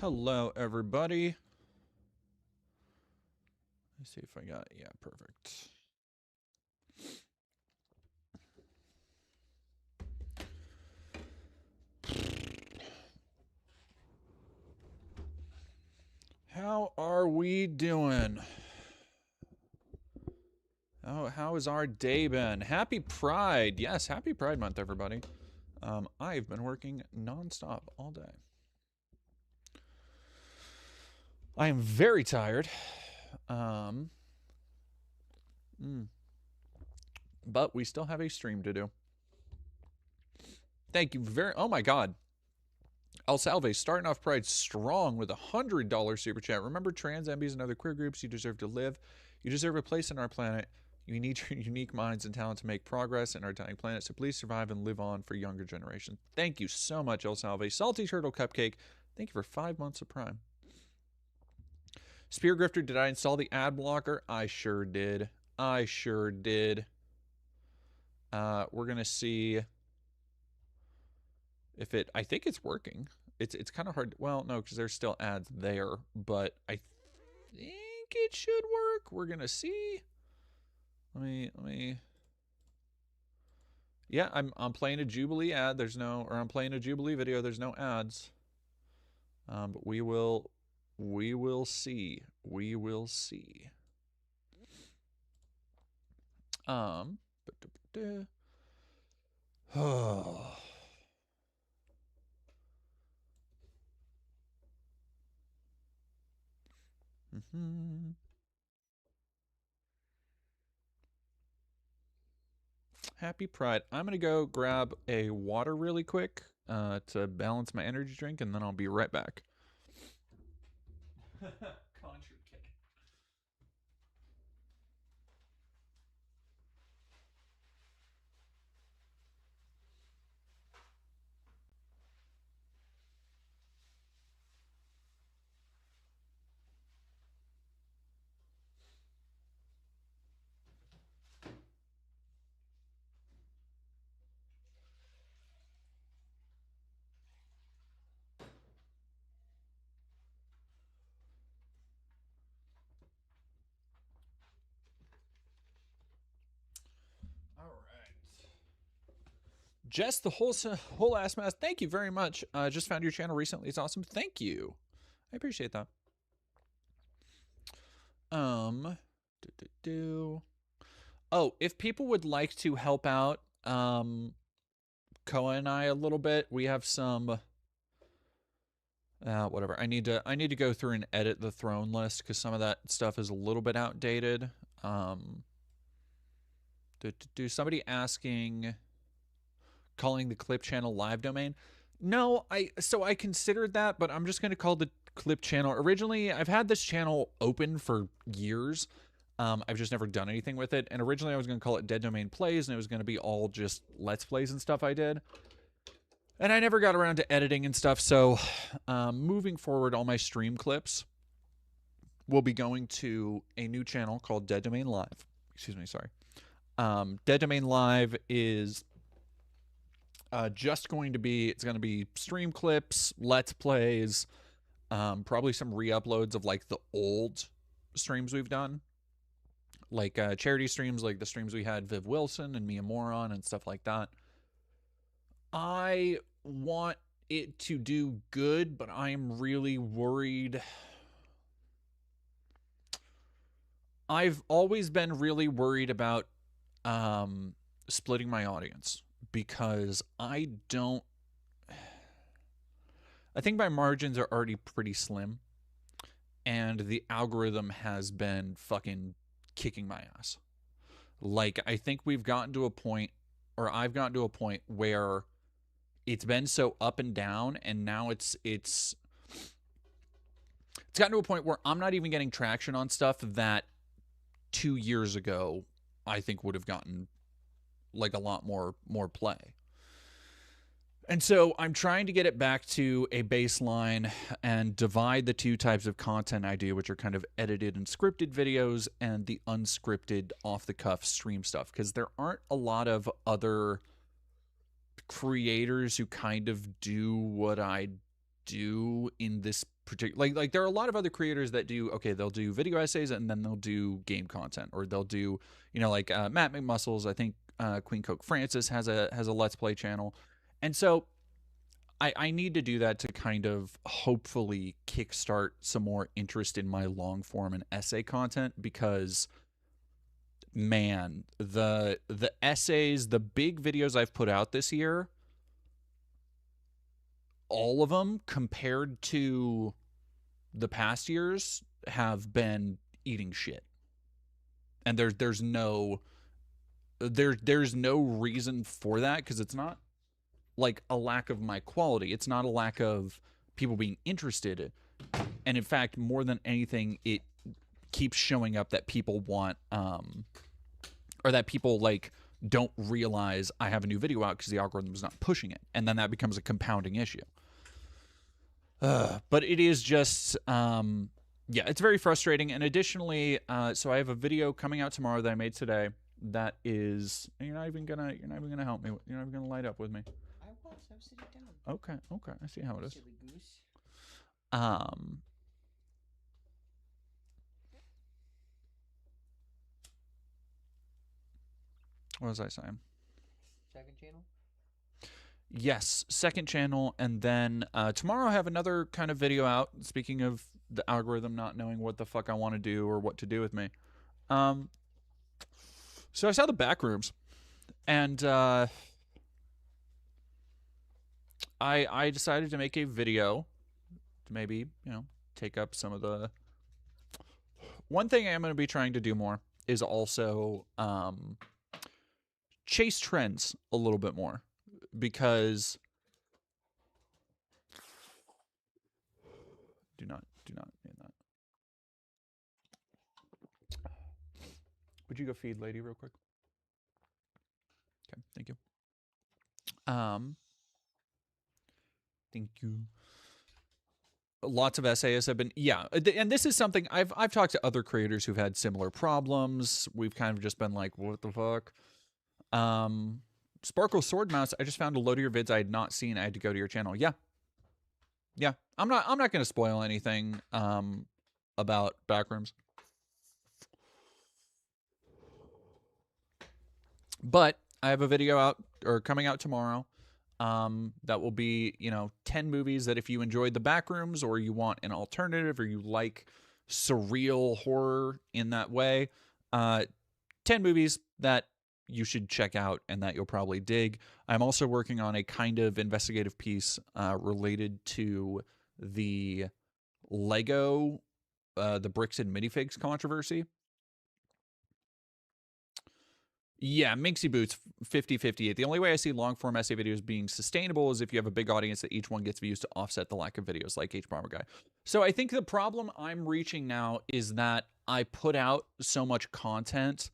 Hello, everybody. Let's see if I got it. Yeah, perfect. How are we doing? Oh, how has our day been? Happy Pride. Yes, happy Pride Month, everybody. I've been working nonstop all day. I am very tired. But we still have a stream to do. Thank you very. Oh my God. El Salve starting off Pride strong with $100 super chat. Remember, trans, MBs, and other queer groups, you deserve to live. You deserve a place in our planet. You need your unique minds and talent to make progress in our dying planet, so please survive and live on for younger generations. Thank you so much, El Salve. Salty Turtle Cupcake, thank you for 5 months of Prime. Spear Grifter, did I install the ad blocker? I sure did. I sure did. We're going to see if it... I think it's working. It's kind of hard. Well, no, because there's still ads there, but I think it should work. We're going to see. Let me. Yeah, I'm playing a Jubilee ad. There's no, or I'm playing a Jubilee video. There's no ads. But we will see. We will see. Oh. Happy Pride. I'm going to go grab a water really quick to balance my energy drink, and then I'll be right back. Jess, the whole ass mask. Thank you very much. Just found your channel recently. It's awesome. Thank you. I appreciate that. Oh, if people would like to help out, Koa and I a little bit, we have some. Whatever. I need to go through and edit the throne list because some of that stuff is a little bit outdated. Somebody asking. Calling the clip channel live domain. No, I considered that, but I'm just going to call the clip channel. Originally, I've had this channel open for years. I've just never done anything with it. And originally I was going to call it Dead Domain Plays, and it was going to be all just Let's Plays and stuff I did. And I never got around to editing and stuff. So moving forward, all my stream clips will be going to a new channel called Dead Domain Live. Excuse me, sorry. Dead Domain Live is... just going to be, it's going to be stream clips, let's plays, probably some re-uploads of like the old streams we've done, like charity streams, like the streams we had Viv Wilson and Mia Moron and stuff like that. I want it to do good, but I am really worried. I've always been really worried about splitting my audience. Because I think my margins are already pretty slim, and the algorithm has been fucking kicking my ass. Like, I think we've gotten to a point, or I've gotten to a point where it's been so up and down, and now it's gotten to a point where I'm not even getting traction on stuff that 2 years ago I think would have gotten like a lot more play. And so I'm trying to get it back to a baseline and divide the two types of content I do, which are kind of edited and scripted videos and the unscripted off-the-cuff stream stuff, because there aren't a lot of other creators who kind of do what I do in this like there are a lot of other creators that do, okay, they'll do video essays and then they'll do game content, or they'll do, you know, like Matt McMuscles. I think Queen Coke Francis has a Let's Play channel, and so I need to do that to kind of hopefully kickstart some more interest in my long form and essay content, because man, the essays, the big videos I've put out this year, all of them compared to the past years have been eating shit. And there's no reason for that, because it's not like a lack of my quality. It's not a lack of people being interested. And in fact, more than anything, it keeps showing up that people want or that people like don't realize I have a new video out because the algorithm is not pushing it, and then that becomes a compounding issue. But it is just yeah, it's very frustrating. And additionally, so I have a video coming out tomorrow that I made today that is, you're not even gonna help me, you're not even gonna light up with me. I'm sitting down. Okay, I see how it is. Silly goose. What was I saying? Second channel? Yes, second channel, and then tomorrow I have another kind of video out. Speaking of the algorithm not knowing what the fuck I want to do or what to do with me. So I saw the back rooms, and I decided to make a video to maybe, you know, take up some of the... One thing I'm going to be trying to do more is also chase trends a little bit more, because do not in that. Would you go feed lady real quick? Okay, thank you. Thank you. Lots of essayists have been, yeah, and this is something I've talked to other creators who've had similar problems. We've kind of just been like, what the fuck? Sparkle Sword Mouse, I just found a load of your vids I had not seen. I had to go to your channel. Yeah. I'm not going to spoil anything about Backrooms. But I have a video out, or coming out tomorrow, that will be, you know, 10 movies that if you enjoyed the Backrooms, or you want an alternative, or you like surreal horror in that way, 10 movies that you should check out and that you'll probably dig. I'm also working on a kind of investigative piece related to the Lego, the bricks and minifigs controversy. Yeah, Minxie Boots, 50-58. The only way I see long-form essay videos being sustainable is if you have a big audience that each one gets views to offset the lack of videos, like H Bomber Guy. So I think the problem I'm reaching now is that I put out so much content,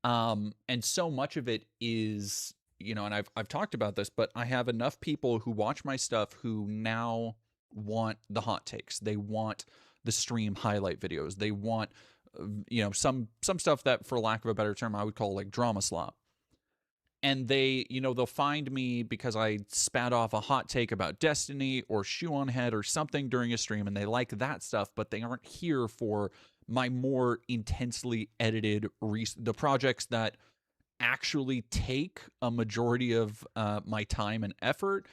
and so much of it is, you know, and I've talked about this, but I have enough people who watch my stuff who now want the hot takes. They want the stream highlight videos. They want, you know, some stuff that, for lack of a better term, I would call like drama slop. And they, you know, they'll find me because I spat off a hot take about Destiny or Shoe on Head or something during a stream, and they like that stuff, but they aren't here for my more intensely edited the projects that actually take a majority of my time and effort,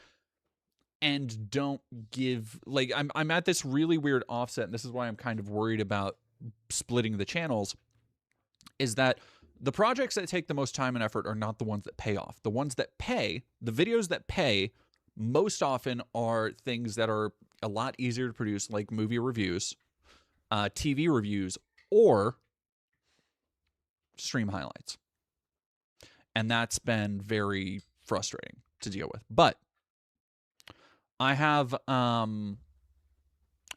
and don't give, like, I'm at this really weird offset, and this is why I'm kind of worried about splitting the channels, is that the projects that take the most time and effort are not the ones that pay off. The ones that pay, the videos that pay, most often are things that are a lot easier to produce, like movie reviews, TV reviews, or stream highlights. And that's been very frustrating to deal with. But I have an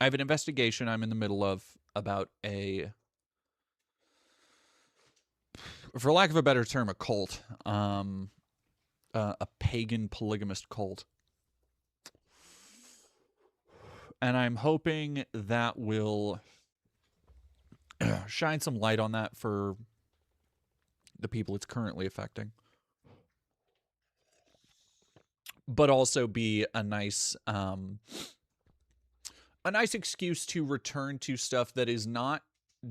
investigation I'm in the middle of about a, for lack of a better term, a cult, a pagan polygamist cult. And I'm hoping that will shine some light on that for the people it's currently affecting, but also be a nice a nice excuse to return to stuff that is not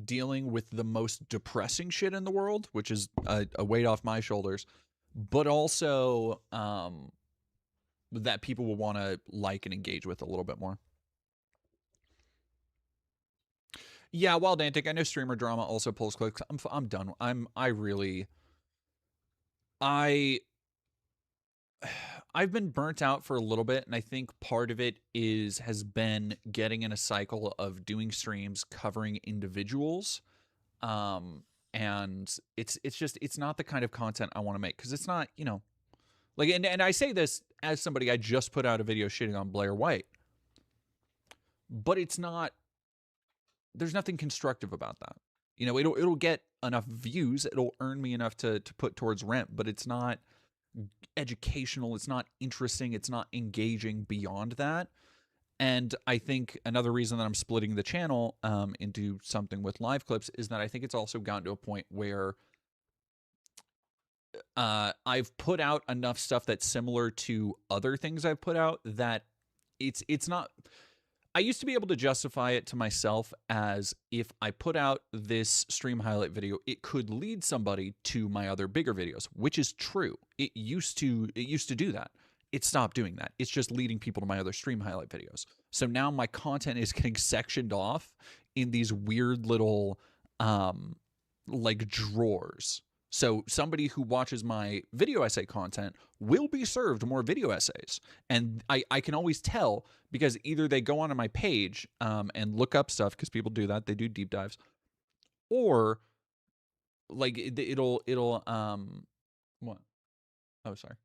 dealing with the most depressing shit in the world, which is a weight off my shoulders, but also that people will want to like and engage with a little bit more. Yeah, Wild Antic. I know streamer drama also pulls clicks. I'm done. I I've been burnt out for a little bit, and I think part of it has been getting in a cycle of doing streams covering individuals. And it's not the kind of content I want to make, because it's not, like, and I say this as somebody, I just put out a video shitting on Blair White, but it's not, there's nothing constructive about that. It'll get enough views, it'll earn me enough to put towards rent, but it's not educational, it's not interesting, it's not engaging beyond that. And I think another reason that I'm splitting the channel into something with live clips is that I think it's also gotten to a point where I've put out enough stuff that's similar to other things I've put out that it's not. I used to be able to justify it to myself as, if I put out this stream highlight video, it could lead somebody to my other bigger videos, which is true. It used to do that. It stopped doing that. It's just leading people to my other stream highlight videos. So now my content is getting sectioned off in these weird little like drawers. So somebody who watches my video essay content will be served more video essays. And I can always tell, because either they go onto my page and look up stuff, because people do that, they do deep dives, or like it'll what? Oh, sorry.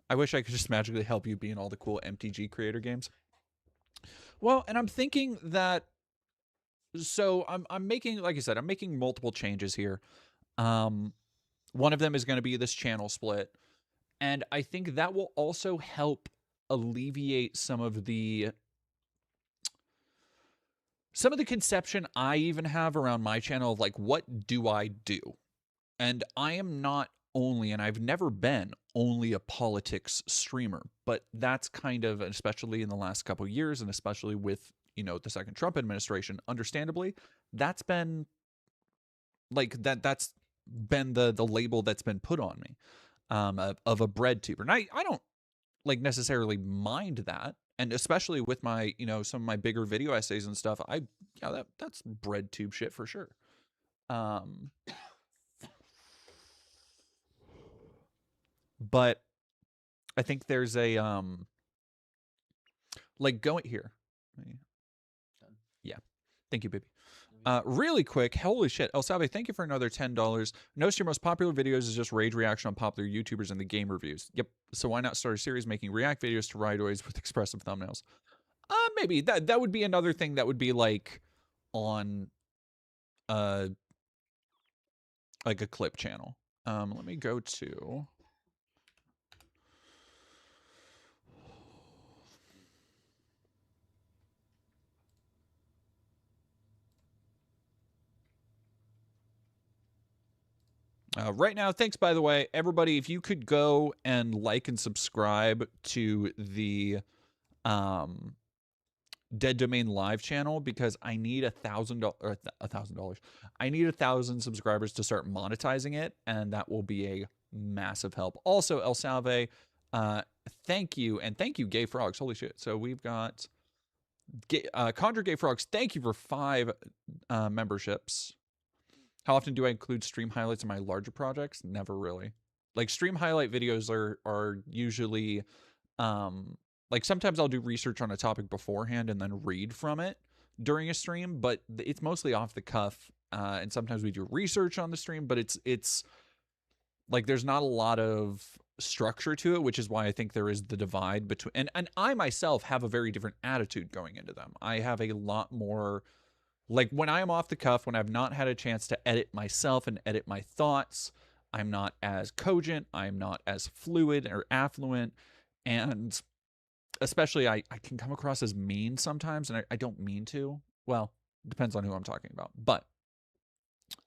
I wish I could just magically help you be in all the cool MTG creator games. Well, and I'm thinking that, so I'm making, like I said, I'm making multiple changes here. One of them is going to be this channel split, and I think that will also help alleviate some of the conception I even have around my channel of, like, what do I do? And I am not only, and I've never been only, a politics streamer, but that's kind of, especially in the last couple of years, and especially with, the second Trump administration, understandably, that's been like that's been the label that's been put on me, of a bread tuber. And I don't like necessarily mind that, and especially with my, some of my bigger video essays and stuff, that's bread tube shit for sure. But I think there's a like, going here. Yeah. Thank you, baby. Really quick, holy shit, El Salve, thank you for another $10. Notice your most popular videos is just rage reaction on popular YouTubers and the game reviews. Yep. So why not start a series making react videos to ridoids with expressive thumbnails? Maybe that would be another thing that would be like on like a clip channel. Let me go to right now. Thanks, by the way, everybody. If you could go and like and subscribe to the Dead Domain Live channel, because I need $1,000. I need 1,000 subscribers to start monetizing it, and that will be a massive help. Also, El Salve, thank you, and thank you, Gay Frogs. Holy shit! So we've got Conjure Gay Frogs. Thank you for 5 memberships. How often do I include stream highlights in my larger projects? Never really. Like, stream highlight videos are usually like, sometimes I'll do research on a topic beforehand and then read from it during a stream, but it's mostly off the cuff. And sometimes we do research on the stream, but it's like, there's not a lot of structure to it, which is why I think there is the divide between, and I myself have a very different attitude going into them. I have a lot more, like, when I am off the cuff, when I've not had a chance to edit myself and edit my thoughts, I'm not as cogent, I'm not as fluid or affluent, and especially I can come across as mean sometimes, and I don't mean to. Well, depends on who I'm talking about. But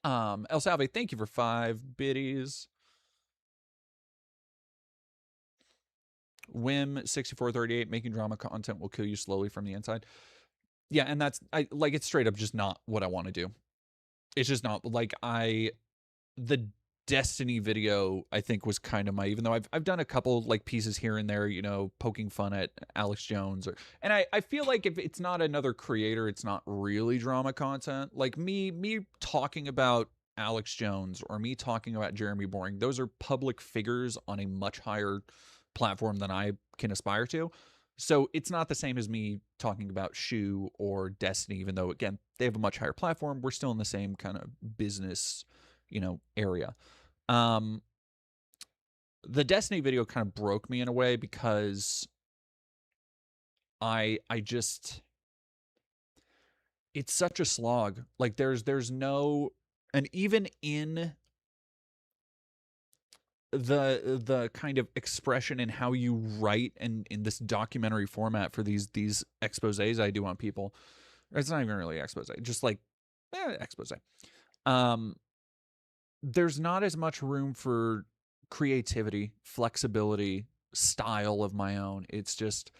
El Salve, thank you for 5 biddies. Whim 6438, making drama content will kill you slowly from the inside. Yeah, and that's I like it's straight up just not what I want to do. It's just not like the Destiny video I think was kind of my, even though I've done a couple like pieces here and there, you know, poking fun at Alex Jones, or and I feel like if it's not another creator, it's not really drama content. Like me talking about Alex Jones or me talking about Jeremy Boring, those are public figures on a much higher platform than I can aspire to. So it's not the same as me talking about Shu or Destiny, even though again they have a much higher platform. We're still in the same kind of business, you know, area. Um, the Destiny video kind of broke me in a way because I just it's such a slog. Like there's no, and even in the kind of expression in how you write and in this documentary format for these exposés I do on people, it's not even really expose, just like expose. Um, there's not as much room for creativity, flexibility, style of my own. It's just,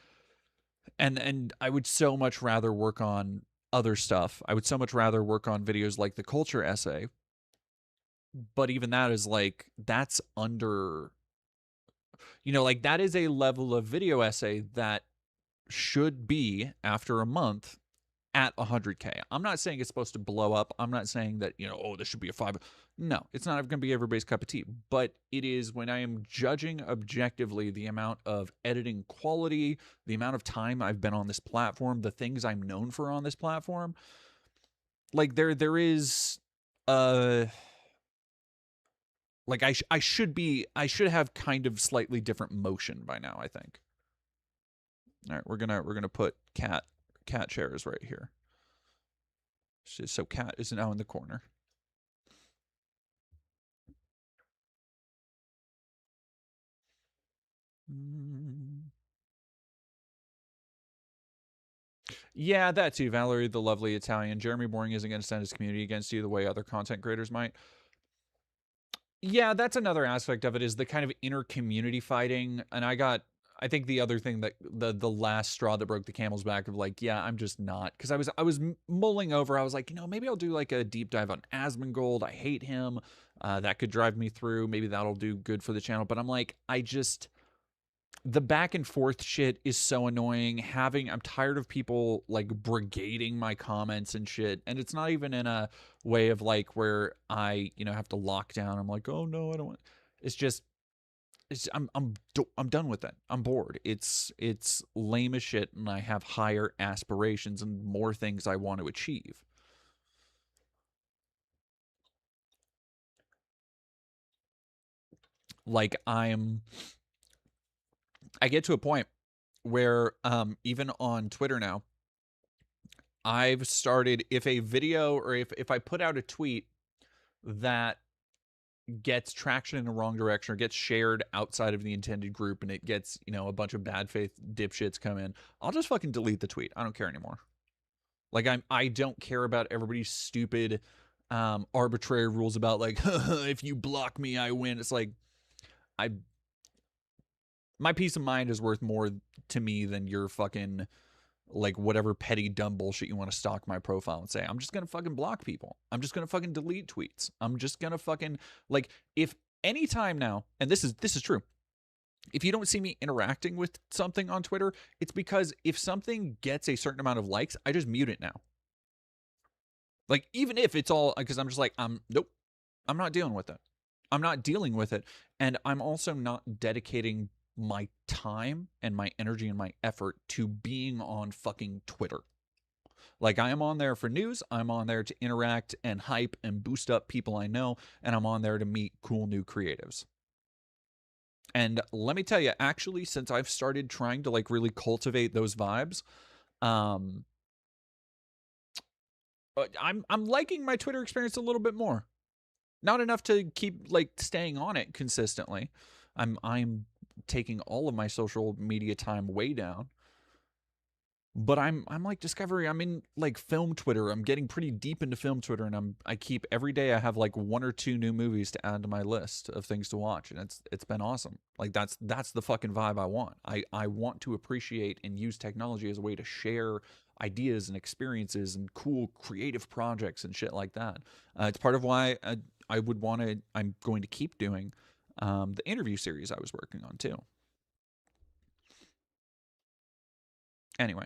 and I would so much rather work on other stuff. I would so much rather work on videos like the culture essay, but even that is like that's under, you know, like that is a level of video essay that should be after a month at 100K. I'm not saying it's supposed to blow up. I'm not saying that, you know, oh, this should be a 5. No, it's not going to be everybody's cup of tea, but it is when I am judging objectively the amount of editing quality, the amount of time I've been on this platform, the things I'm known for on this platform. Like there is like I should have kind of slightly different motion by now, I think. All right, we're going to put cat chairs right here. So cat is now in the corner. Yeah, that too. Valerie, the lovely Italian. Jeremy Boring isn't going to send his community against you the way other content creators might. Yeah, that's another aspect of it, is the kind of inner community fighting. And I think the other thing that the last straw that broke the camel's back of like, yeah, I'm just not, because I was mulling over. I was like, you know, maybe I'll do like a deep dive on Asmongold. I hate him. That could drive me through. Maybe that'll do good for the channel. But I'm like, the back and forth shit is so annoying. I'm tired of people like brigading my comments and shit. And it's not even in a way of like where I, you know, have to lock down. I'm like, oh no, I don't want. It's just, I'm done with it. I'm bored. It's lame as shit, and I have higher aspirations and more things I want to achieve. Like I get to a point where even on Twitter now, I've started, if a video or if I put out a tweet that gets traction in the wrong direction or gets shared outside of the intended group and it gets, you know, a bunch of bad faith dipshits come in, I'll just fucking delete the tweet. I don't care anymore. Like I don't care about everybody's stupid arbitrary rules about like if you block me I win. It's like my peace of mind is worth more to me than your fucking like whatever petty dumb bullshit you want to stalk my profile and say. I'm just gonna fucking block people. I'm just gonna fucking delete tweets. I'm just gonna fucking, like, if anytime now, and this is true, if you don't see me interacting with something on Twitter, it's because if something gets a certain amount of likes, I just mute it now. Like, even if it's all because I'm just like, nope, I'm not dealing with it. I'm not dealing with it. And I'm also not dedicating my time and my energy and my effort to being on fucking Twitter. Like, I am on there for news. I'm on there to interact and hype and boost up people I know. And I'm on there to meet cool new creatives. And let me tell you, actually, since I've started trying to like really cultivate those vibes, I'm liking my Twitter experience a little bit more. Not enough to keep like staying on it consistently. I'm taking all of my social media time way down. But I'm like discovering, I'm in like film Twitter. I'm getting pretty deep into film Twitter, and I keep every day I have like 1 or 2 new movies to add to my list of things to watch, and it's been awesome. Like that's the fucking vibe I want. I want to appreciate and use technology as a way to share ideas and experiences and cool creative projects and shit like that. It's part of why I'm going to keep doing the interview series I was working on too. Anyway.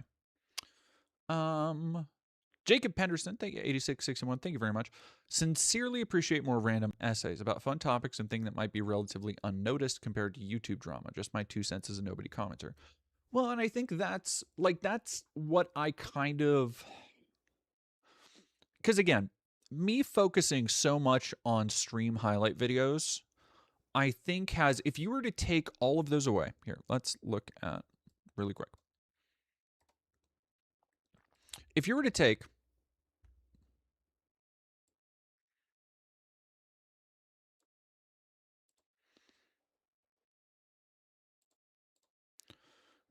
Jacob Penderson, thank you, 8661, thank you very much. Sincerely appreciate more random essays about fun topics and things that might be relatively unnoticed compared to YouTube drama. Just my 2 cents as a nobody commenter. Well, and I think that's what I kind of, because again, me focusing so much on stream highlight videos, I think has, if you were to take all of those away, here, let's look at really quick. If you were to take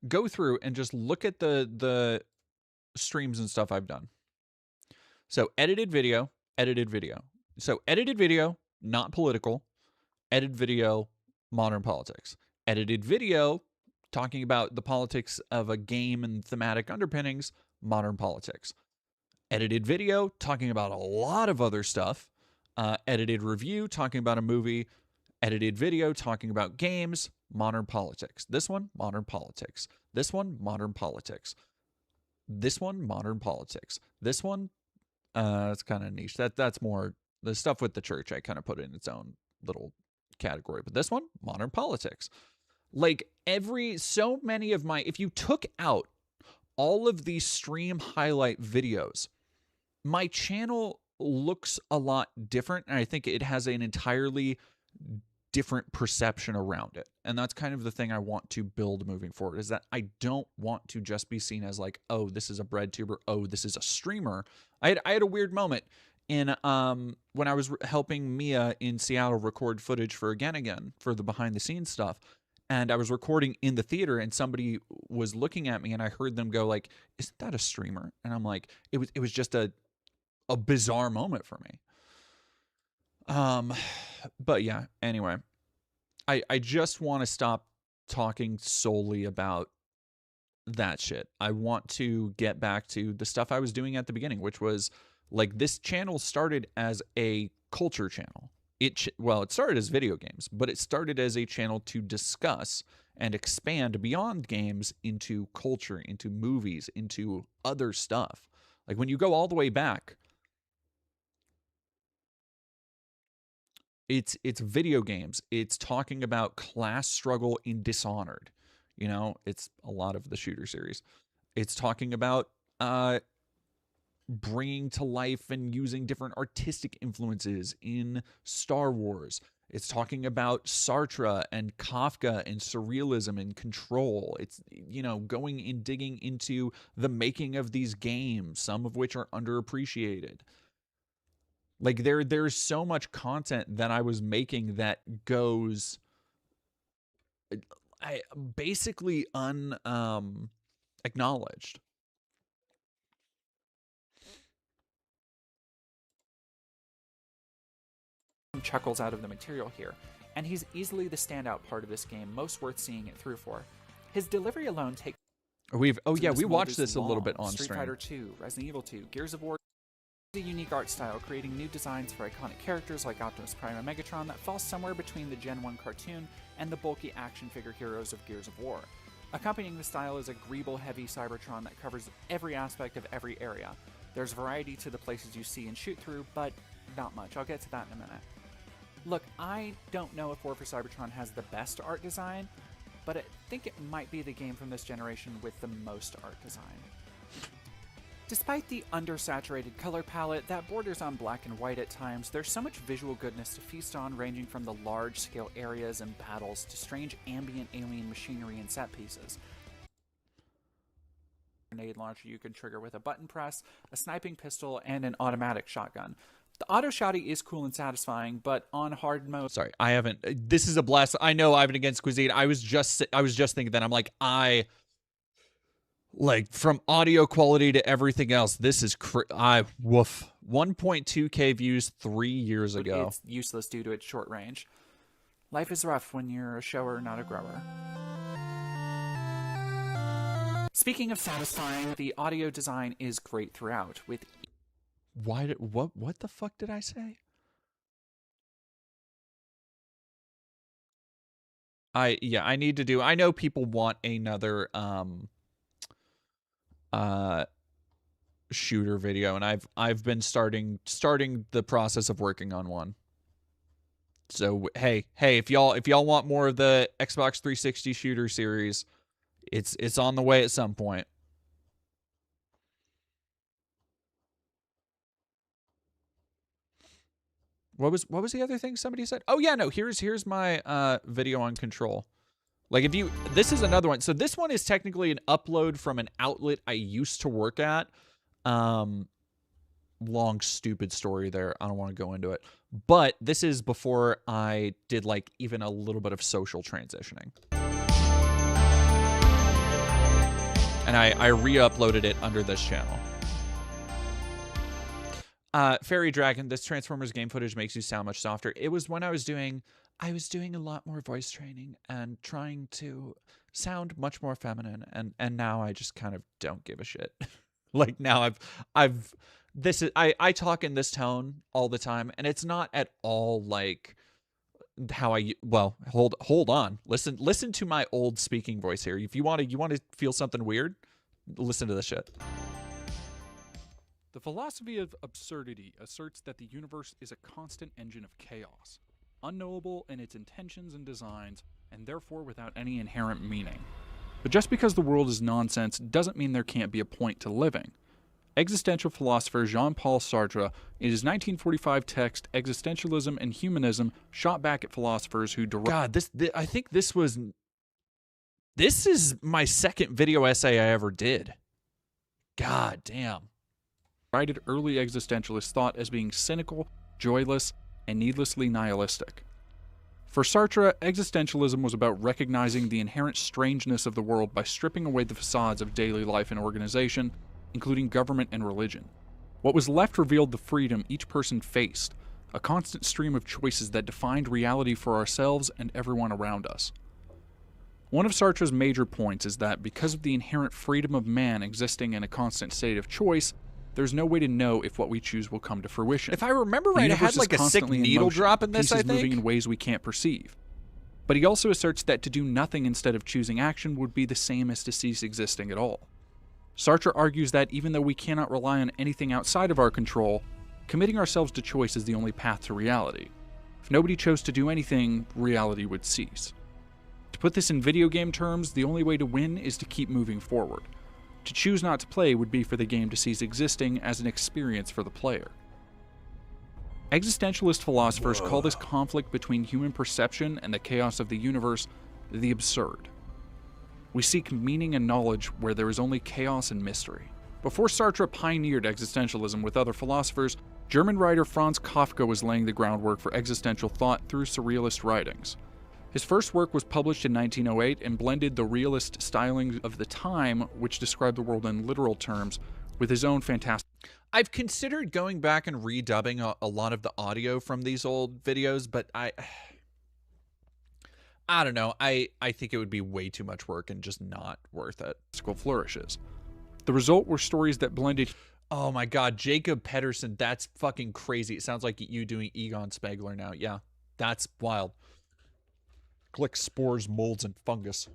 go through and just look at the streams and stuff I've done. So edited video. So edited video, not political. Edited video, modern politics. Edited video, talking about the politics of a game and thematic underpinnings, modern politics. Edited video, talking about a lot of other stuff. Edited review, talking about a movie. Edited video, talking about games, modern politics. This one, modern politics. This one, modern politics. This one, modern politics. This one, it's kind of niche. That's more the stuff with the church. I kind of put it in its own little category. But this one, modern politics. Like so many of my, if you took out all of these stream highlight videos, my channel looks a lot different. And I think it has an entirely different perception around it. And that's kind of the thing I want to build moving forward, is that I don't want to just be seen as like, oh, this is a bread tuber, oh, this is a streamer. I had a weird moment in when I was helping Mia in Seattle record footage for Again for the behind the scenes stuff. And I was recording in the theater, and somebody was looking at me, and I heard them go like, isn't that a streamer? And I'm like, it was just a bizarre moment for me. But yeah, anyway, I just want to stop talking solely about that shit. I want to get back to the stuff I was doing at the beginning, which was like, this channel started as a culture channel. It started as video games, but it started as a channel to discuss and expand beyond games into culture, into movies, into other stuff. Like when you go all the way back, it's video games. It's talking about class struggle in Dishonored. You know, it's a lot of the shooter series. It's talking about bringing to life and using different artistic influences in Star Wars. It's talking about Sartre and Kafka and surrealism and control. It's, you know, going and digging into the making of these games, some of which are underappreciated. Like there's so much content that I was making that goes basically acknowledged. Chuckles out of the material here, and he's easily the standout part of this game, most worth seeing it through for. His delivery alone takes. We watched this a little bit on Street stream. Fighter 2, Resident Evil 2, Gears of War. A unique art style, creating new designs for iconic characters like Optimus Prime and Megatron that fall somewhere between the Gen 1 cartoon and the bulky action figure heroes of Gears of War. Accompanying the style is a Greeble-heavy Cybertron that covers every aspect of every area. There's variety to the places you see and shoot through, but not much. I'll get to that in a minute. Look, I don't know if War for Cybertron has the best art design, but I think it might be the game from this generation with the most art design. Despite the undersaturated color palette that borders on black and white at times, there's so much visual goodness to feast on, ranging from the large-scale areas and battles to strange ambient alien machinery and set pieces. Grenade launcher you can trigger with a button press, a sniping pistol, and an automatic shotgun. The auto shotty is cool and satisfying, but on hard mode. Sorry, I haven't. This is a blast. I know Ivan Against Cuisine. I was just thinking that. I'm like, Like, from audio quality to everything else, this is woof. 1.2K views 3 years ago. It's useless due to its short range. Life is rough when you're a shower, not a grower. Speaking of satisfying, the audio design is great throughout, with What the fuck did I say? I need to do. I know people want another shooter video, and I've been starting the process of working on one. So hey, if y'all want more of the Xbox 360 shooter series, it's on the way at some point. What was the other thing somebody said? Oh yeah, no, here's my video on Control. Like, this is another one. So this one is technically an upload from an outlet I used to work at. Long stupid story there. I don't want to go into it. But this is before I did like even a little bit of social transitioning. And I re-uploaded it under this channel. Fairy Dragon, this Transformers game footage makes you sound much softer. It was when I was doing a lot more voice training and trying to sound much more feminine, and now I just kind of don't give a shit. Like, now I talk in this tone all the time, and it's not at all like how hold on. Listen to my old speaking voice here. If you want to feel something weird, listen to this shit. The philosophy of absurdity asserts that the universe is a constant engine of chaos, unknowable in its intentions and designs, and therefore without any inherent meaning. But just because the world is nonsense doesn't mean there can't be a point to living. Existential philosopher Jean-Paul Sartre, in his 1945 text Existentialism and Humanism, shot back at philosophers who I think this is my second video essay I ever did. God damn. Derided early existentialist thought as being cynical, joyless, and needlessly nihilistic. For Sartre, existentialism was about recognizing the inherent strangeness of the world by stripping away the facades of daily life and organization, including government and religion. What was left revealed the freedom each person faced, a constant stream of choices that defined reality for ourselves and everyone around us. One of Sartre's major points is that because of the inherent freedom of man existing in a constant state of choice, there's no way to know if what we choose will come to fruition. If I remember right, it had like a sick needle drop in this, I think. Moving in ways we can't perceive. But he also asserts that to do nothing instead of choosing action would be the same as to cease existing at all. Sartre argues that even though we cannot rely on anything outside of our control, committing ourselves to choice is the only path to reality. If nobody chose to do anything, reality would cease. To put this in video game terms, the only way to win is to keep moving forward. To choose not to play would be for the game to cease existing as an experience for the player. Existentialist philosophers call this conflict between human perception and the chaos of the universe the absurd. We seek meaning and knowledge where there is only chaos and mystery. Before Sartre pioneered existentialism with other philosophers, German writer Franz Kafka was laying the groundwork for existential thought through surrealist writings. His first work was published in 1908 and blended the realist styling of the time, which described the world in literal terms, with his own fantastic... I've considered going back and redubbing a lot of the audio from these old videos, but I don't know. I think it would be way too much work and just not worth it. Flourishes. The result were stories that blended... Oh my god, Jacob Pedersen, that's fucking crazy. It sounds like you doing Egon Spengler now. Yeah, that's wild. Click spores, molds, and fungus.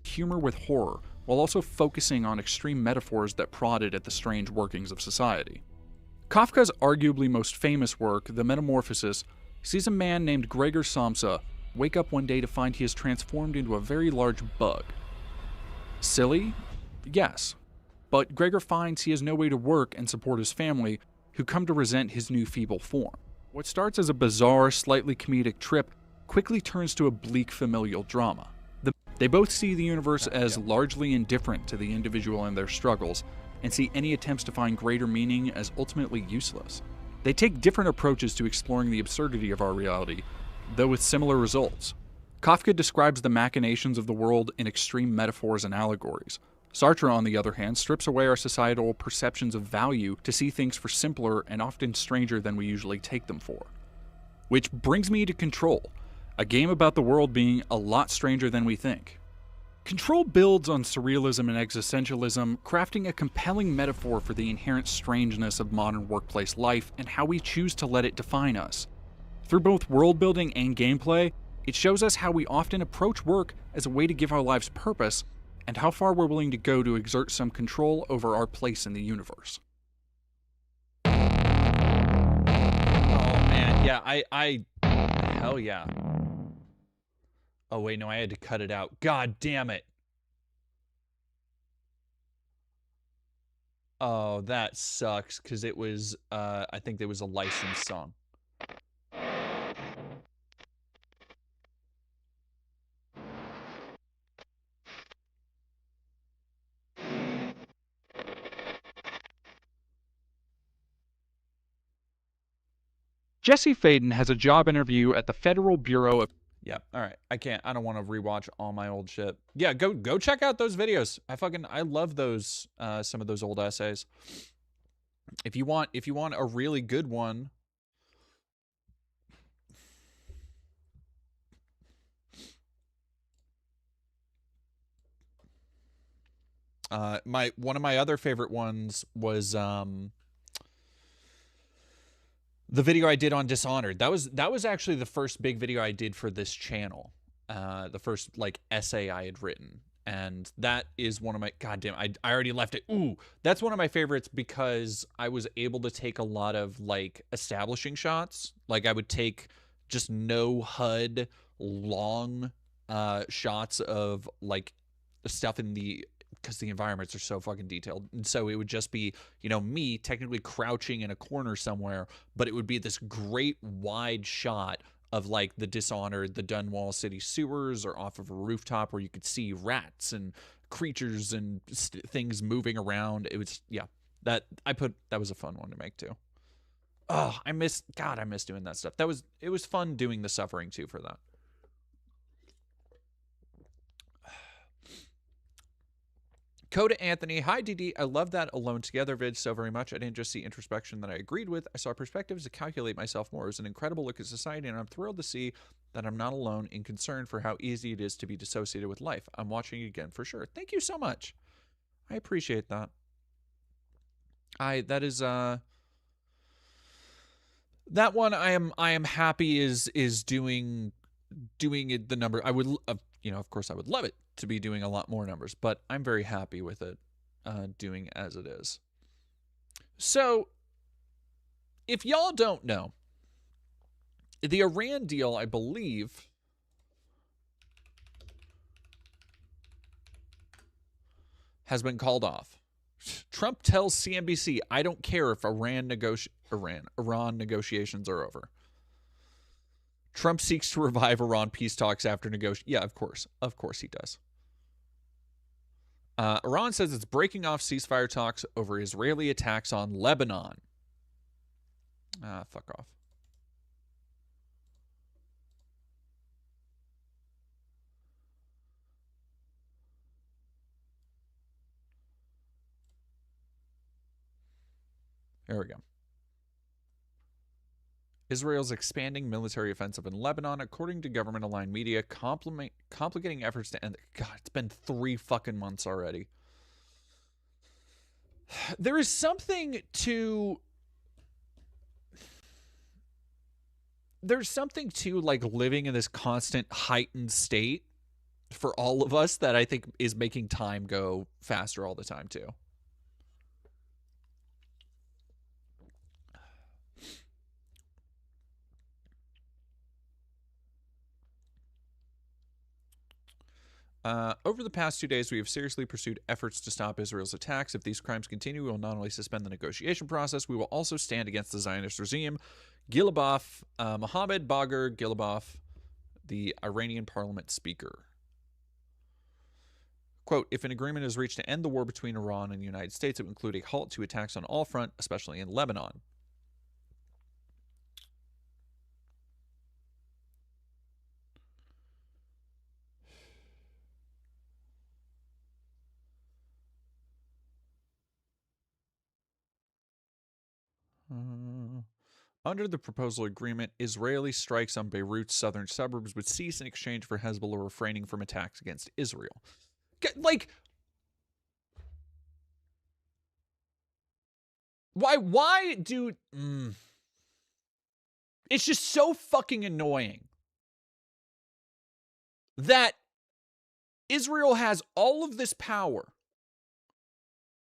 Humor with horror, while also focusing on extreme metaphors that prodded at the strange workings of society. Kafka's arguably most famous work, The Metamorphosis, sees a man named Gregor Samsa wake up one day to find he is transformed into a very large bug. Silly? Yes. But Gregor finds he has no way to work and support his family, who come to resent his new feeble form. What starts as a bizarre, slightly comedic trip quickly turns to a bleak familial drama. They both see the universe as largely indifferent to the individual and their struggles, and see any attempts to find greater meaning as ultimately useless. They take different approaches to exploring the absurdity of our reality, though with similar results. Kafka describes the machinations of the world in extreme metaphors and allegories. Sartre, on the other hand, strips away our societal perceptions of value to see things for simpler and often stranger than we usually take them for. Which brings me to Control, a game about the world being a lot stranger than we think. Control builds on surrealism and existentialism, crafting a compelling metaphor for the inherent strangeness of modern workplace life and how we choose to let it define us. Through both world building and gameplay, it shows us how we often approach work as a way to give our lives purpose, and how far we're willing to go to exert some control over our place in the universe. Oh man, yeah, hell yeah. Oh wait, no, I had to cut it out. God damn it. Oh, that sucks, because it was, I think there was a licensed song. Jesse Faden has a job interview at the Federal Bureau of... Yeah, all right. I don't want to rewatch all my old shit. Yeah, go check out those videos. I love those some of those old essays. If you want a really good one, one of my other favorite ones was the video I did on Dishonored. That was actually the first big video I did for this channel. The first like essay I had written. And that is one of my, goddamn, I already left it. Ooh, that's one of my favorites because I was able to take a lot of like establishing shots. Like I would take just no HUD long shots of like stuff in the, because the environments are so fucking detailed. And so it would just be, you know, me technically crouching in a corner somewhere, but it would be this great wide shot of like the Dishonored, the Dunwall City sewers, or off of a rooftop where you could see rats and creatures and things moving around. It was, yeah, that was a fun one to make too. Oh, I miss doing that stuff. It was fun doing the suffering too for that. Coda Anthony, hi DD, I love that Alone Together vid so very much. I didn't just see introspection that I agreed with, I saw perspectives to calculate myself more. It was an incredible look at society, and I'm thrilled to see that I'm not alone in concern for how easy it is to be dissociated with life. I'm watching it again for sure. Thank you so much. I appreciate that. That one I am happy is doing it the number. I would, you know, of course I would love it to be doing a lot more numbers, but I'm very happy with it doing as it is. So, if y'all don't know, the Iran deal, I believe, has been called off. Trump tells CNBC, I don't care if Iran negotiations are over. Trump seeks to revive Iran peace talks after negotiations. Yeah, of course. Of course he does. Iran says it's breaking off ceasefire talks over Israeli attacks on Lebanon. Fuck off. There we go. Israel's expanding military offensive in Lebanon, according to government-aligned media, complicating efforts to end... God, it's been 3 fucking months already. There is something to... There's something to, like, living in this constant heightened state for all of us that I think is making time go faster all the time, too. Over the past 2 days, we have seriously pursued efforts to stop Israel's attacks. If these crimes continue, we will not only suspend the negotiation process, we will also stand against the Zionist regime. Gilabov, Mohammed Bagher Gilabov, the Iranian parliament speaker. Quote, if an agreement is reached to end the war between Iran and the United States, it will include a halt to attacks on all fronts, especially in Lebanon. Under the proposal agreement, Israeli strikes on Beirut's southern suburbs would cease in exchange for Hezbollah refraining from attacks against Israel. Like, why, dude? It's just so fucking annoying that Israel has all of this power,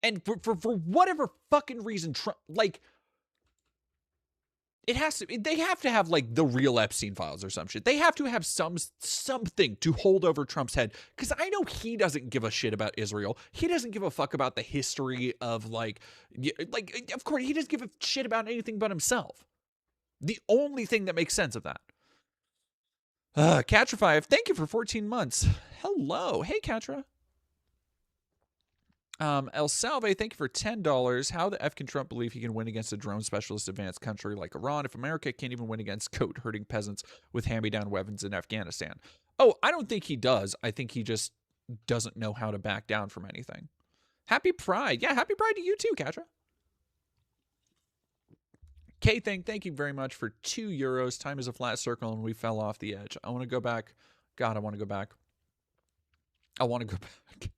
and for whatever fucking reason, Trump, like, they have to have, like, the real Epstein files or some shit. They have to have something to hold over Trump's head. Because I know he doesn't give a shit about Israel. He doesn't give a fuck about the history of, like, of course, he doesn't give a shit about anything but himself. The only thing that makes sense of that. Catra5, thank you for 14 months. Hello. Hey, Catra. El Salve, thank you for $10. How the F can Trump believe he can win against a drone specialist advanced country like Iran if America can't even win against goat-herding peasants with hand-me-down weapons in Afghanistan? Oh, I don't think he does. I think he just doesn't know how to back down from anything. Happy Pride. Yeah, happy Pride to you too, Catra. K-Thing, thank you very much for €2. Time is a flat circle and we fell off the edge. I want to go back. God, I want to go back. I want to go back.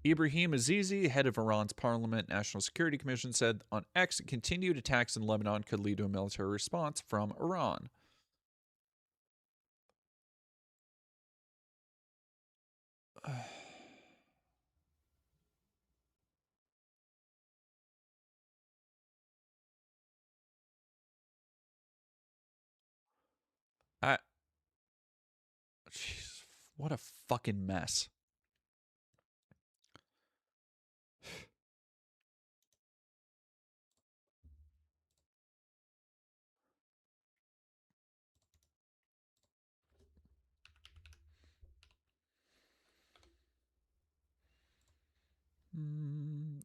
Ibrahim Azizi, head of Iran's Parliament National Security Commission, said on X, continued attacks in Lebanon could lead to a military response from Iran. Jeez, what a fucking mess.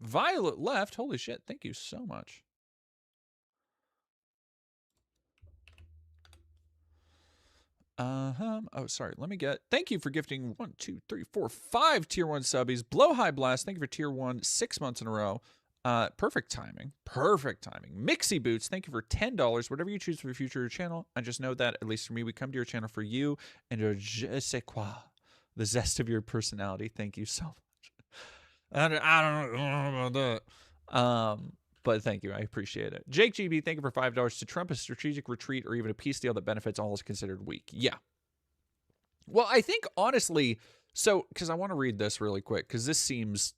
Violet left. Holy shit. Thank you so much. Oh, sorry. Let me get. Thank you for gifting 1, 2, 3, 4, 5 tier 1 subbies. Blow High Blast. Thank you for tier 1 6 months in a row. Perfect timing. Perfect timing. Mixie Boots. Thank you for $10. Whatever you choose for your future channel. I just know that, at least for me, we come to your channel for you and your je sais quoi, the zest of your personality. Thank you so much. I don't know about that. But thank you. I appreciate it. Jake GB, thank you for $5. To Trump, a strategic retreat or even a peace deal that benefits all is considered weak. Yeah. Well, I think, honestly, so, because I want to read this really quick, because this seems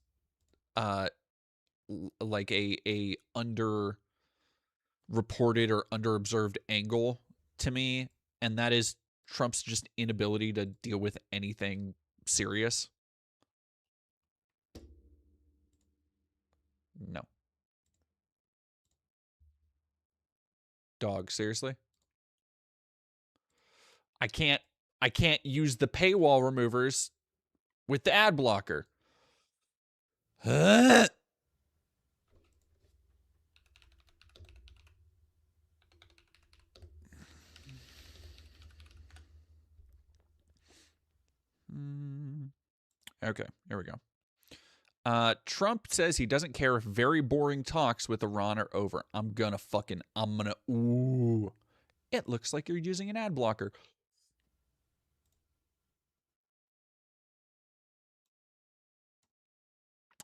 like a under-reported or under-observed angle to me, and that is Trump's just inability to deal with anything serious. No. Dog, seriously? I can't use the paywall removers with the ad blocker. Okay, here we go. Trump says he doesn't care if very boring talks with Iran are over. Ooh. It looks like you're using an ad blocker.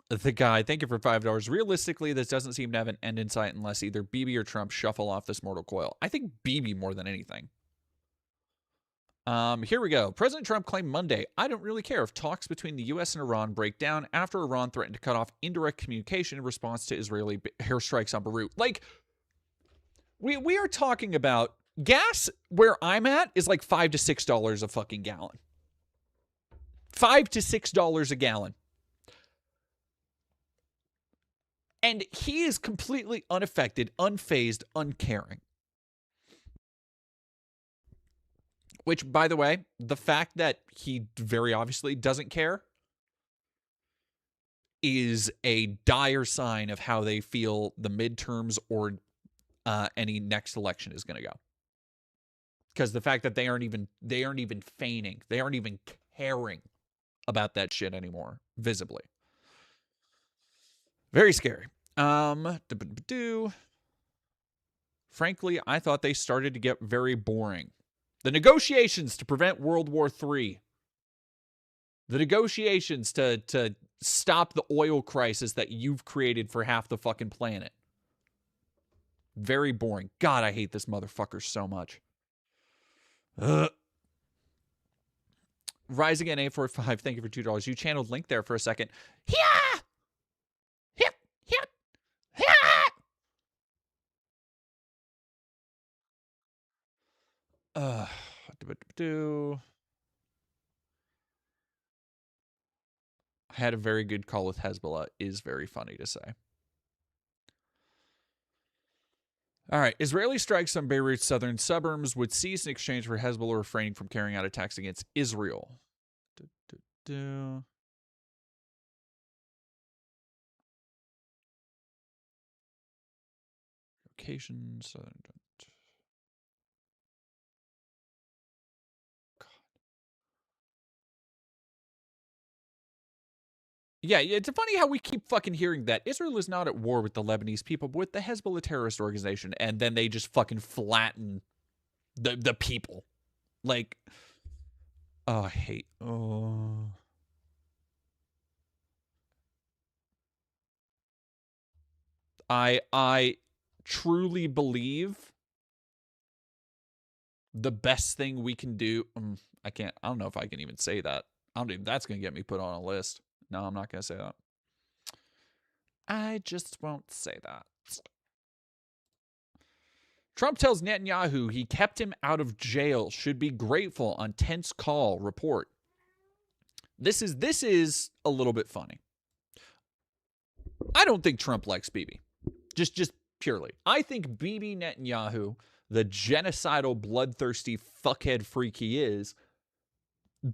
The guy, thank you for $5. Realistically, this doesn't seem to have an end in sight unless either Bibi or Trump shuffle off this mortal coil. I think Bibi more than anything. Here we go. President Trump claimed Monday, I don't really care if talks between the U.S. and Iran break down after Iran threatened to cut off indirect communication in response to Israeli airstrikes on Beirut. Like, we are talking about gas where I'm at is like $5 to $6 a fucking gallon. $5 to $6 a gallon. And he is completely unaffected, unfazed, uncaring. Which, by the way, the fact that he very obviously doesn't care is a dire sign of how they feel the midterms or any next election is going to go. Because the fact that they aren't even feigning, they aren't even caring about that shit anymore, visibly. Very scary. Frankly, I thought they started to get very boring. The negotiations to prevent World War III. The negotiations to stop the oil crisis that you've created for half the fucking planet. Very boring. God, I hate this motherfucker so much. Rise Again 845, thank you for $2. You channeled Link there for a second. Yeah! Hip, hip, yeah! I had a very good call with Hezbollah is very funny to say. All right. Israeli strikes on Beirut's southern suburbs would cease in exchange for Hezbollah refraining from carrying out attacks against Israel. Location, southern. Yeah, it's funny how we keep fucking hearing that Israel is not at war with the Lebanese people, but with the Hezbollah terrorist organization, and then they just fucking flatten the people. Like, oh, I hate. Oh. I truly believe the best thing we can do. I don't know if I can even say that. I don't even, that's going to get me put on a list. No, I'm not going to say that. I just won't say that. Trump tells Netanyahu he kept him out of jail. Should be grateful on tense call report. This is a little bit funny. I don't think Trump likes Bibi. Just purely. I think Bibi Netanyahu, the genocidal, bloodthirsty fuckhead freak he is,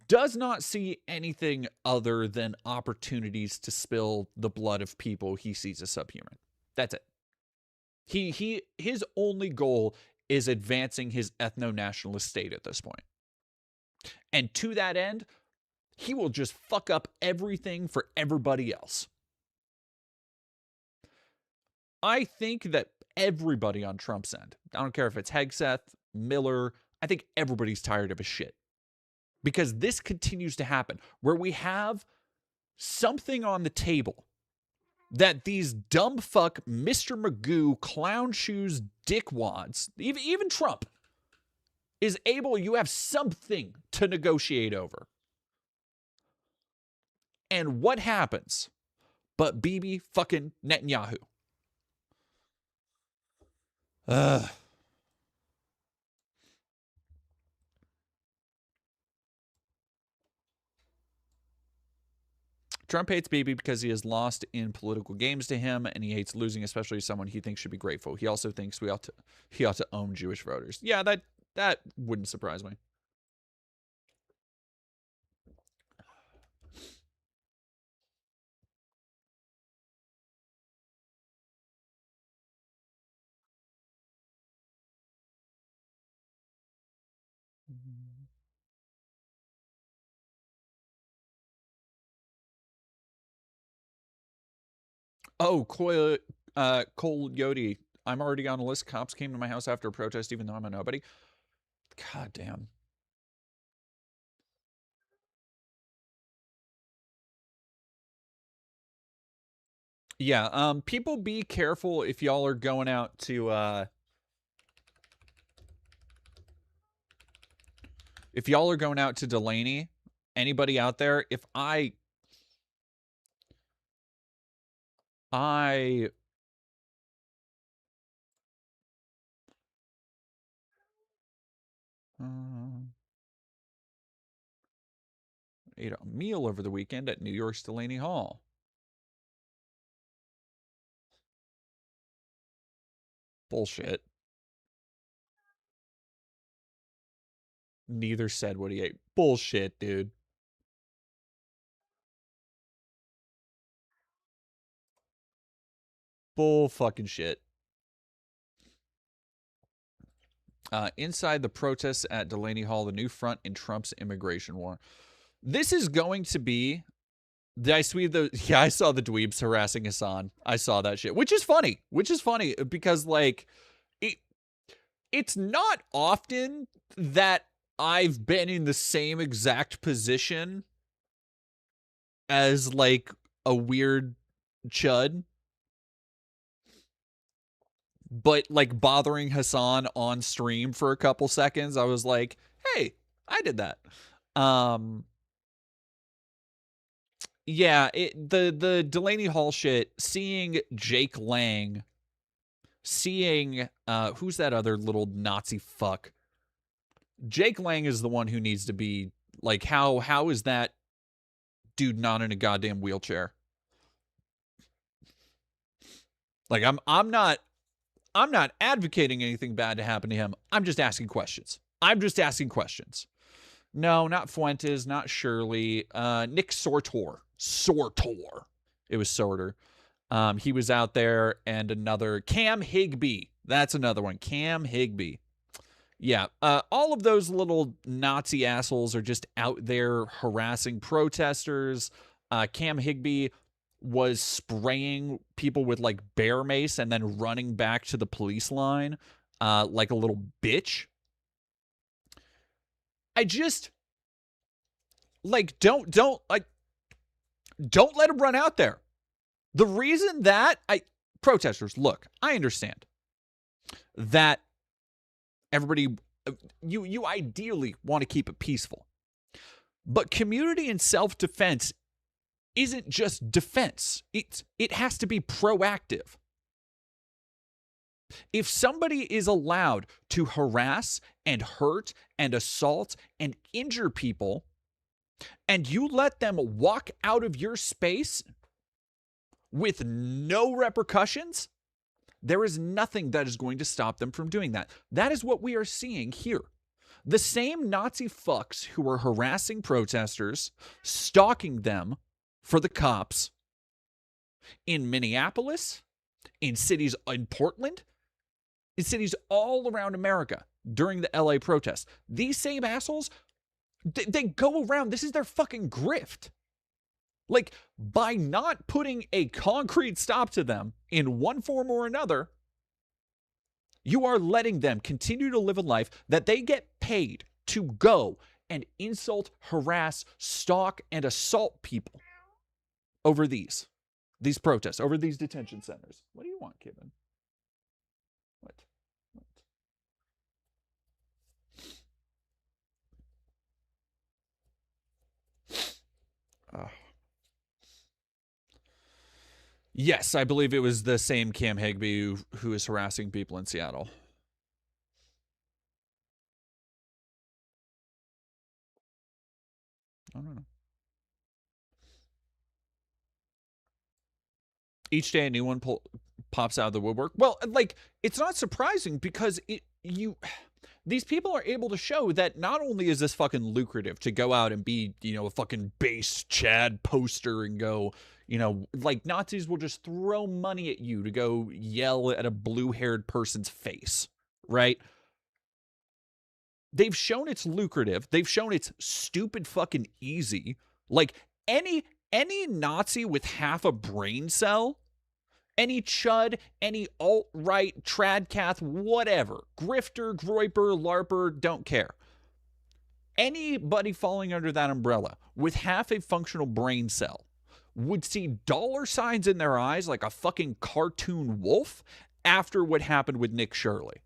does not see anything other than opportunities to spill the blood of people he sees as subhuman. That's it. His only goal is advancing his ethno-nationalist state at this point. And to that end, he will just fuck up everything for everybody else. I think that everybody on Trump's end, I don't care if it's Hegseth, Miller, I think everybody's tired of his shit. Because this continues to happen, where we have something on the table that these dumb fuck Mr. Magoo, clown shoes, dickwads, even Trump, is able, you have something to negotiate over. And what happens but Bibi fucking Netanyahu? Trump hates Bibi because he has lost in political games to him, and he hates losing, especially someone he thinks should be grateful. He also thinks he ought to own Jewish voters. Yeah, that wouldn't surprise me. Oh, Cole Yodi. I'm already on a list. Cops came to my house after a protest, even though I'm a nobody. God damn. Yeah, people be careful if y'all are going out to if y'all are going out to Delaney, anybody out there, if I ate a meal over the weekend at New York's Delaney Hall. Bullshit. Neither said what he ate. Bullshit, dude. Bull fucking shit. Inside the protests at Delaney Hall, the new front in Trump's immigration war. This is going to be. Did I see the? Yeah, I saw the dweebs harassing Hassan. I saw that shit, which is funny. Because like, it's not often that I've been in the same exact position as like a weird chud, but like bothering Hassan on stream for a couple seconds. I was like, hey, I did that. Yeah, the Delaney Hall shit, seeing Jake Lang, seeing who's that other little Nazi fuck? Jake Lang is the one who needs to be like, how is that dude not in a goddamn wheelchair? Like I'm not advocating anything bad to happen to him. I'm just asking questions. No, not Fuentes, not Shirley. Nick Sortor. It was Sorter. He was out there, and another Cam Higbee. That's another one. Cam Higbee. Yeah, all of those little Nazi assholes are just out there harassing protesters. Cam Higbee was spraying people with like bear mace and then running back to the police line like a little bitch. I just like don't let him run out there. The reason that protesters, look, I understand that everybody, you ideally want to keep it peaceful, but community and self-defense isn't just defense. It has to be proactive. If somebody is allowed to harass and hurt and assault and injure people, and you let them walk out of your space with no repercussions, there is nothing that is going to stop them from doing that. That is what we are seeing here. The same Nazi fucks who are harassing protesters, stalking them for the cops in Minneapolis, in cities in Portland, in cities all around America during the LA protests. These same assholes, they go around. This is their fucking grift. Like, by not putting a concrete stop to them in one form or another, you are letting them continue to live a life that they get paid to go and insult, harass, stalk, and assault people over these protests, over these detention centers. What do you want, Kevin? What? Yes, I believe it was the same Cam Higbee who is harassing people in Seattle. I don't know. Each day a new one pops out of the woodwork. Well, like, it's not surprising because these people are able to show that not only is this fucking lucrative to go out and be, a fucking base Chad poster and go, like Nazis will just throw money at you to go yell at a blue-haired person's face, right? They've shown it's lucrative. They've shown it's stupid fucking easy. Like, any Nazi with half a brain cell, any chud, any alt-right, tradcath, whatever, grifter, groiper, larper, don't care. Anybody falling under that umbrella with half a functional brain cell would see dollar signs in their eyes like a fucking cartoon wolf after what happened with Nick Shirley.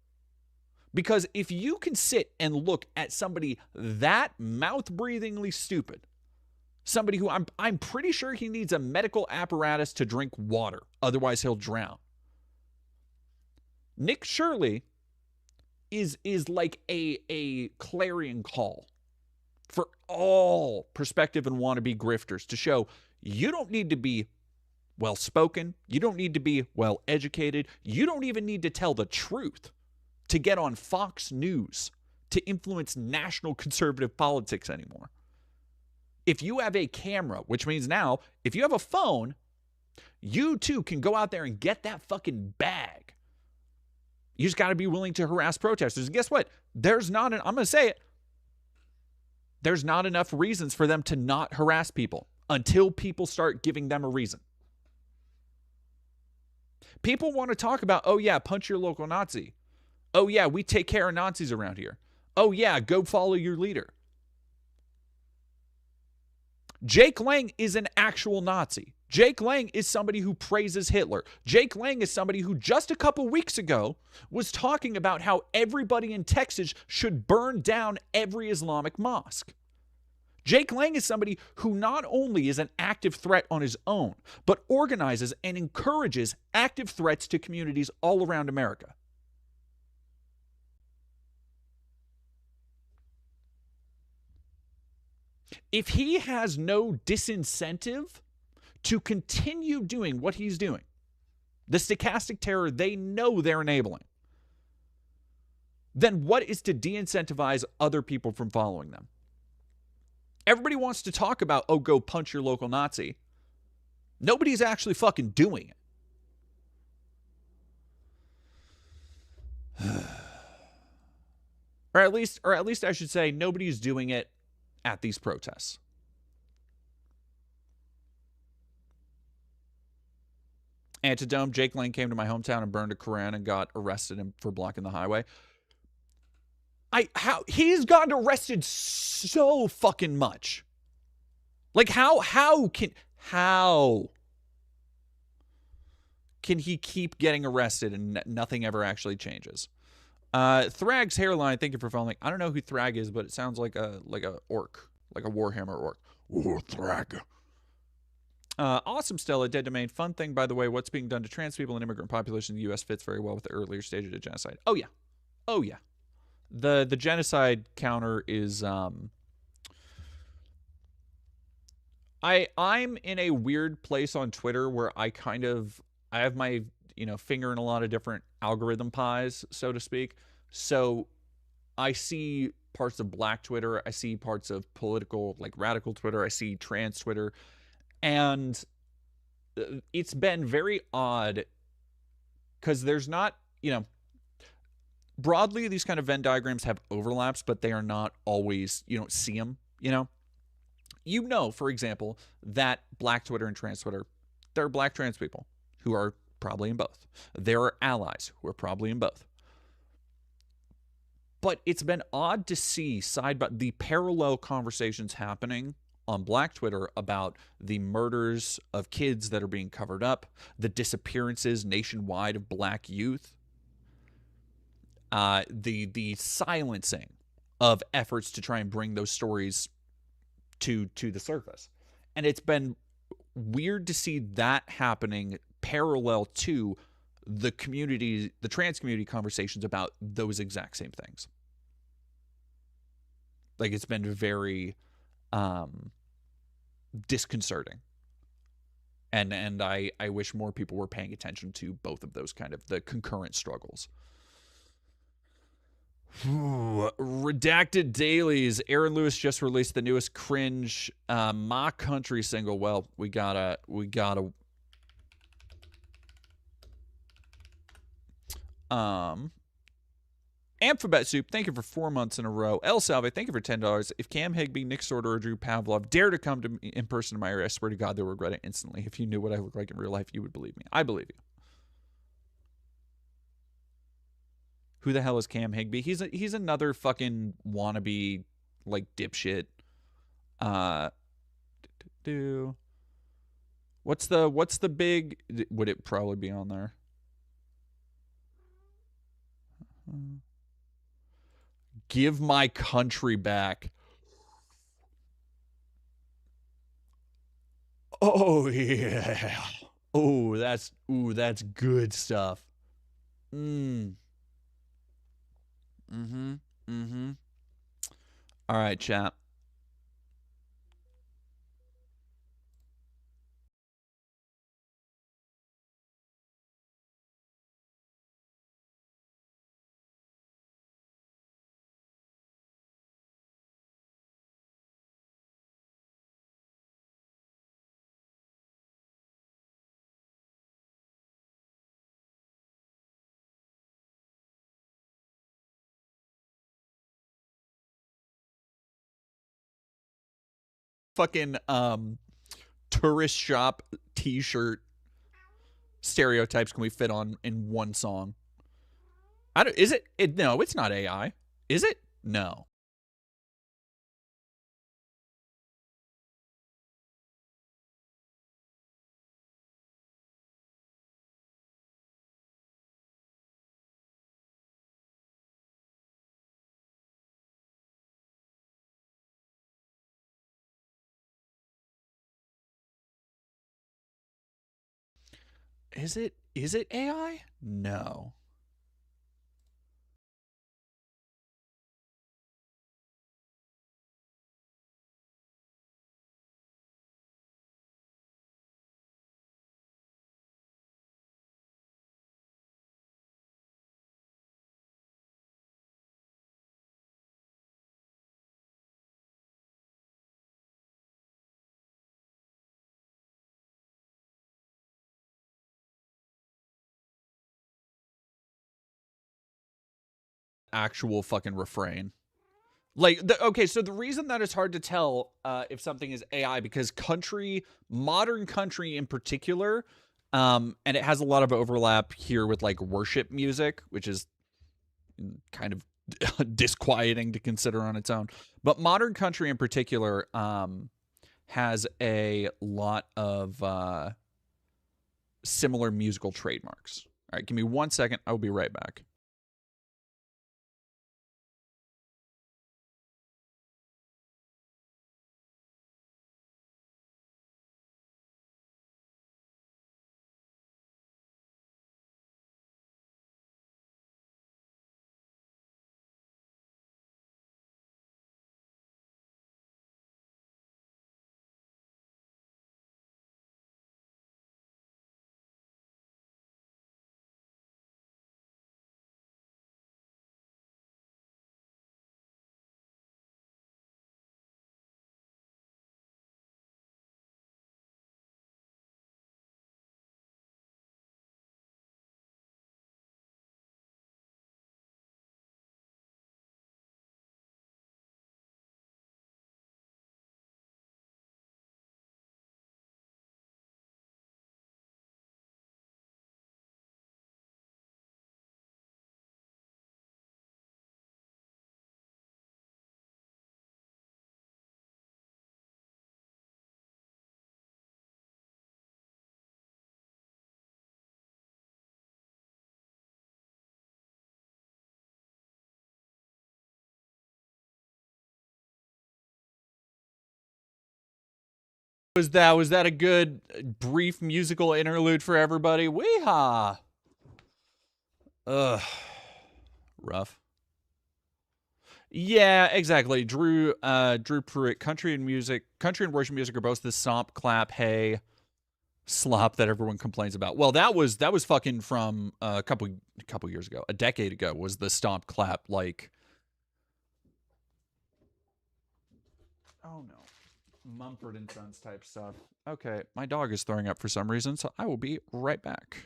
Because if you can sit and look at somebody that mouth-breathingly stupid, somebody who I'm pretty sure he needs a medical apparatus to drink water, otherwise he'll drown. Nick Shirley is like a clarion call for all prospective and wannabe grifters to show you don't need to be well-spoken, you don't need to be well-educated, you don't even need to tell the truth to get on Fox News to influence national conservative politics anymore. If you have a camera, which means now, if you have a phone, You too can go out there and get that fucking bag. You just got to be willing to harass protesters. And guess what? I'm going to say it. There's not enough reasons for them to not harass people until people start giving them a reason. People want to talk about, oh yeah, punch your local Nazi. Oh yeah, we take care of Nazis around here. Oh yeah, go follow your leader. Jake Lang is an actual Nazi. Jake Lang is somebody who praises Hitler. Jake Lang is somebody who just a couple weeks ago was talking about how everybody in Texas should burn down every Islamic mosque. Jake Lang is somebody who not only is an active threat on his own, but organizes and encourages active threats to communities all around America. If he has no disincentive to continue doing what he's doing, the stochastic terror they know they're enabling, then what is to de-incentivize other people from following them? Everybody wants to talk about, oh, go punch your local Nazi. Nobody's actually fucking doing it. or at least I should say nobody's doing it at these protests. Antidome, Jake Lang came to my hometown and burned a Koran and got arrested for blocking the highway. He's gotten arrested so fucking much. Like how can he keep getting arrested and nothing ever actually changes? Thrag's hairline, thank you for following. I don't know who Thrag is, but it sounds like a orc, like a Warhammer orc. Oh, Thrag. Awesome, Stella, Dead Domain. Fun thing, by the way, what's being done to trans people and immigrant population in the U.S. fits very well with the earlier stages of genocide. Oh, yeah. Oh, yeah. The genocide counter is... I'm in a weird place on Twitter where I have my, finger in a lot of different algorithm pies, so to speak. So I see parts of Black Twitter. I see parts of political, like radical Twitter. I see trans Twitter. And it's been very odd because there's not, broadly, these kind of Venn diagrams have overlaps, but they are not always, you don't see them, for example, that Black Twitter and trans Twitter, there are Black trans people who are probably in both. There are allies who are probably in both. But it's been odd to see the parallel conversations happening on Black Twitter about the murders of kids that are being covered up, the disappearances nationwide of Black youth, the silencing of efforts to try and bring those stories to the surface. And it's been weird to see that happening parallel to the trans community conversations about those exact same things. Like, it's been very disconcerting. And I wish more people were paying attention to both of those kind of the concurrent struggles. Redacted Dailies. Aaron Lewis just released the newest cringe My Country single. Well, we gotta Alphabet Soup, thank you for 4 months in a row. El Salve, thank you for $10. If Cam Higby, Nick Sorter, or Drew Pavlov dare to come to in person to my area, I swear to God they'll regret it instantly. If you knew what I look like in real life, you would believe me. I believe you. Who the hell is Cam Higby? He's another fucking wannabe, like, dipshit. What's the big... Would it probably be on there? Give my country back. Oh yeah. Oh, that's good stuff. All right, chat. fucking tourist shop t-shirt stereotypes can we fit on in one song? I don't, is it no, it's not AI. Is it? No. Is it AI? No. Actual fucking refrain. Like, okay, so the reason that it's hard to tell if something is AI because modern country in particular, and it has a lot of overlap here with like worship music, which is kind of disquieting to consider on its own. But modern country in particular has a lot of similar musical trademarks. All right, give me 1 second. I will be right back. Was that a good brief musical interlude for everybody? Weehaw! Ugh, rough. Yeah, exactly. Drew Pruitt. Country and worship music are both the stomp, clap, hey, slop that everyone complains about. Well, that was fucking from a couple years ago, a decade ago. Was the stomp, clap like? Oh no. Mumford and Sons type stuff. Okay, my dog is throwing up for some reason, so I will be right back.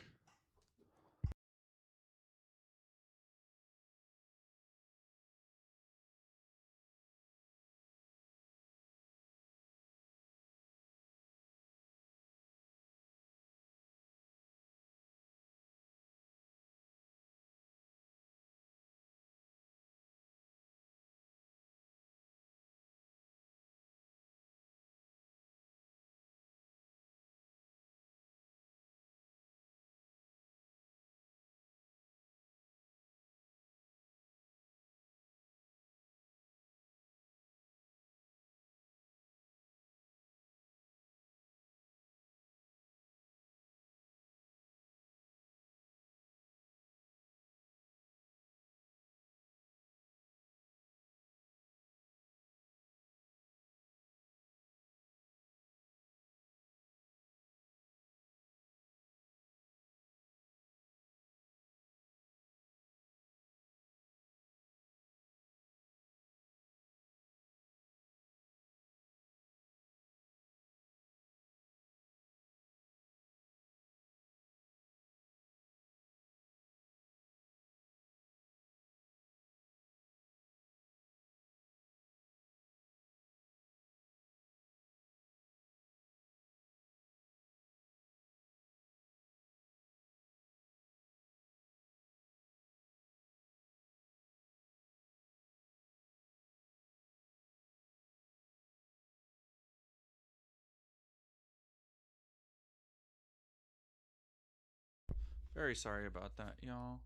Very sorry about that, y'all.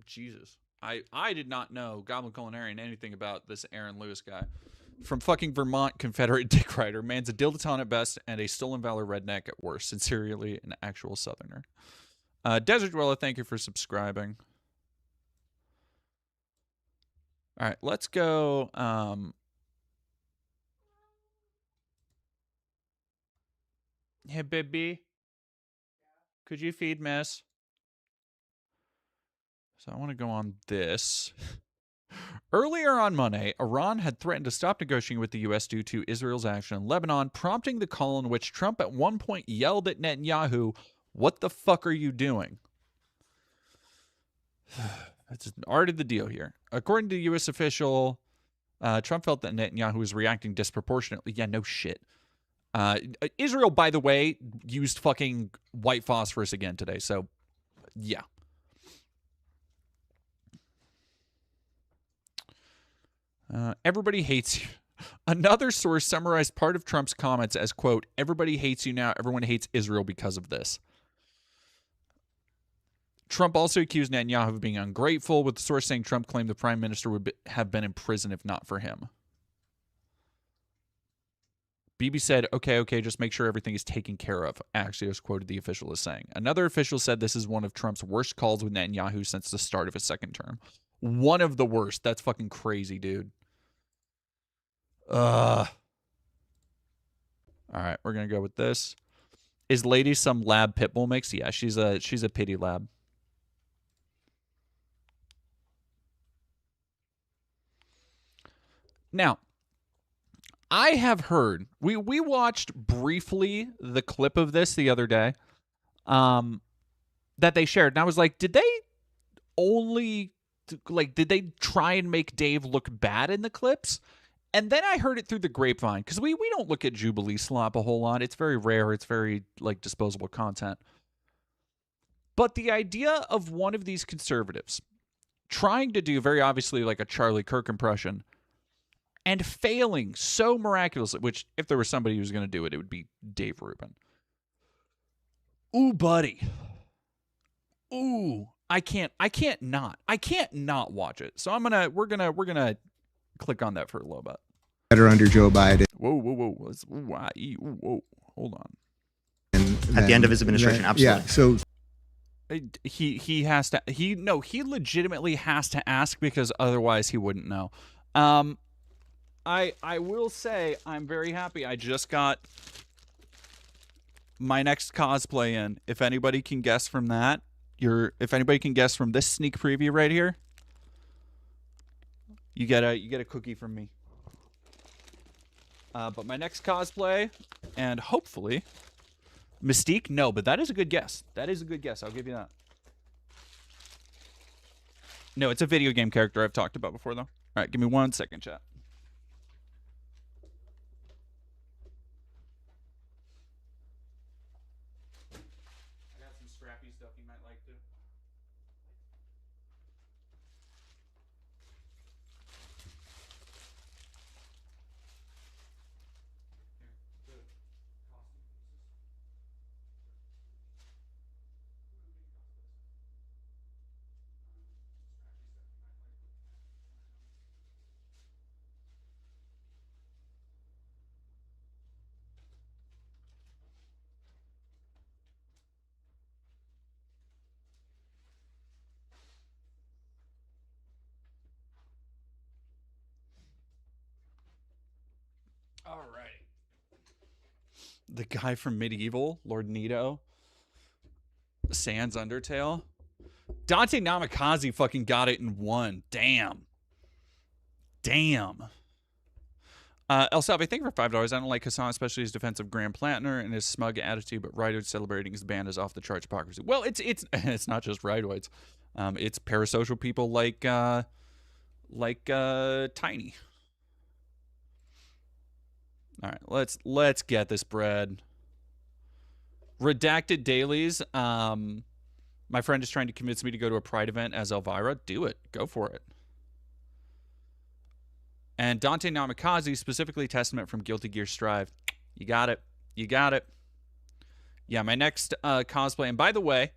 Jesus. I did not know Goblin Culinarian anything about this Aaron Lewis guy. From fucking Vermont, Confederate dick rider. Man's a dilettante at best and a stolen valor redneck at worst. Sincerely, an actual southerner. Desert Dweller, thank you for subscribing. All right, let's go. Hey, baby. Could you feed Miss? So I want to go on this. Earlier on Monday, Iran had threatened to stop negotiating with the U.S. due to Israel's action in Lebanon, prompting the call in which Trump at one point yelled at Netanyahu, "What the fuck are you doing?" That's art of the deal here. According to the U.S. official, Trump felt that Netanyahu was reacting disproportionately. Yeah, no shit. Israel, by the way, used fucking white phosphorus again today, so yeah. Everybody hates you. Another source summarized part of Trump's comments as, quote, "Everybody hates you now. Everyone hates Israel because of this." Trump also accused Netanyahu of being ungrateful, with the source saying Trump claimed the prime minister would have been in prison if not for him. Bibi said, okay, just make sure everything is taken care of. Axios quoted the official as saying. Another official said this is one of Trump's worst calls with Netanyahu since the start of his second term. One of the worst. That's fucking crazy, dude. All right, we're gonna go with this. Is Lady some lab pitbull mix? Yeah, she's a pity lab. Now, I have heard we watched briefly the clip of this the other day, that they shared, and I was like, did they try and make Dave look bad in the clips? And then I heard it through the grapevine, because we don't look at Jubilee slop a whole lot. It's very rare. It's very, disposable content. But the idea of one of these conservatives trying to do, very obviously, a Charlie Kirk impression, and failing so miraculously, which, if there was somebody who was going to do it, it would be Dave Rubin. Ooh, buddy. Ooh, I can't not watch it. So we're gonna click on that for a little bit. Better under Joe Biden. Whoa. Hold on. At the end of his administration, absolutely. Yeah. So he has to. He legitimately has to ask, because otherwise he wouldn't know. I will say I'm very happy. I just got my next cosplay in. If anybody can guess from that, if anybody can guess from this sneak preview right here, you get a cookie from me. But my next cosplay, and hopefully Mystique. No, but that is a good guess. That is a good guess. I'll give you that. No, it's a video game character I've talked about before, though. All right, give me 1 second, chat. I got some scrappy stuff you might like too. All right. The guy from Medieval, Lord Nito. Sans Undertale. Dante Namikaze fucking got it in one. Damn. El Salve, thank you for $5. I don't like Hassan, especially his defensive Grand Plantner and his smug attitude, but Ridoid celebrating his band is off the charts hypocrisy. Well, it's not just Ridoids. It's parasocial people like Tiny. All right, let's get this bread. Redacted dailies. My friend is trying to convince me to go to a Pride event as Elvira. Do it. Go for it. And Dante Namikaze, specifically Testament from Guilty Gear Strive. You got it. You got it. Yeah, my next cosplay. And by the way,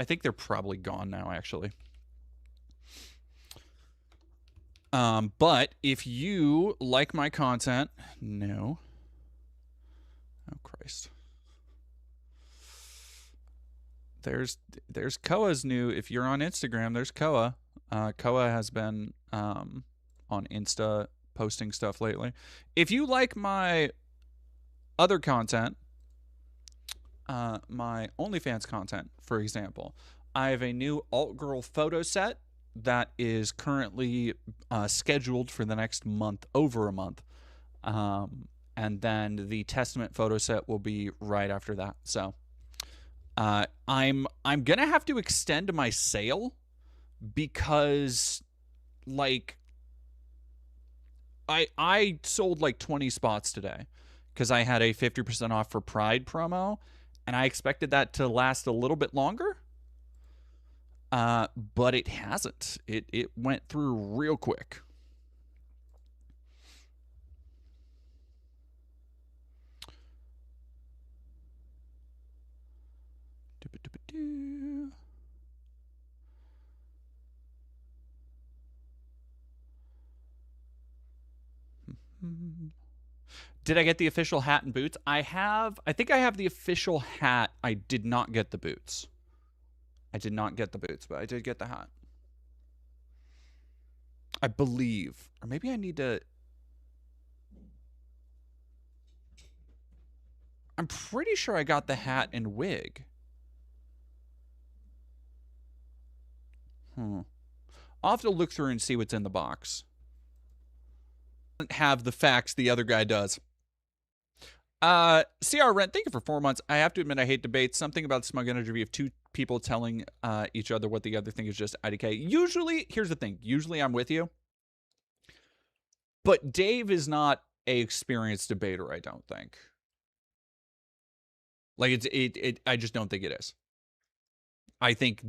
I think they're probably gone now, actually. But if you like my content, no. Oh, Christ. There's Koa's new. If you're on Instagram, there's Koa. Koa has been on Insta posting stuff lately. If you like my other content, my OnlyFans content, for example, I have a new alt girl photo set that is currently scheduled for the next month, over a month. And then the Testament photo set will be right after that. So I'm gonna have to extend my sale because, like, I sold like 20 spots today because I had a 50% off for Pride promo, and I expected that to last a little bit longer. But it hasn't. It went through real quick. Did I get the official hat and boots? I think I have the official hat. I did not get the boots. I did not get the boots, but I did get the hat. I believe. Or maybe I need to... I'm pretty sure I got the hat and wig. I'll have to look through and see what's in the box. Doesn't have the facts the other guy does. CR Rent, thank you for 4 months. I have to admit I hate debates. Something about the smug energy of two people telling each other what the other thing is just IDK. Usually, here's the thing. Usually I'm with you. But Dave is not a experienced debater, I don't think. Like, I just don't think it is. I think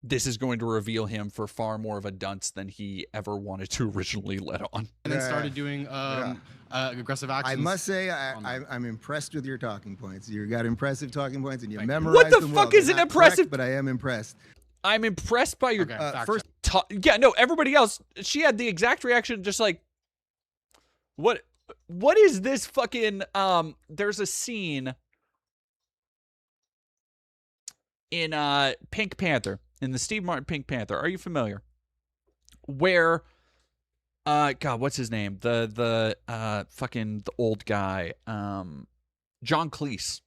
this is going to reveal him for far more of a dunce than he ever wanted to originally let on. And then started doing aggressive actions. I must say, I'm impressed with your talking points. You got impressive talking points, and you Thank you. memorized What the them fuck well. is They're an not impressive? correct, but I am impressed. I'm impressed by your First, yeah, no, everybody else, she had the exact reaction, just like, what is this fucking, there's a scene in Pink Panther, in the Steve Martin Pink Panther. Are you familiar? Where, God, what's his name? The old guy, John Cleese,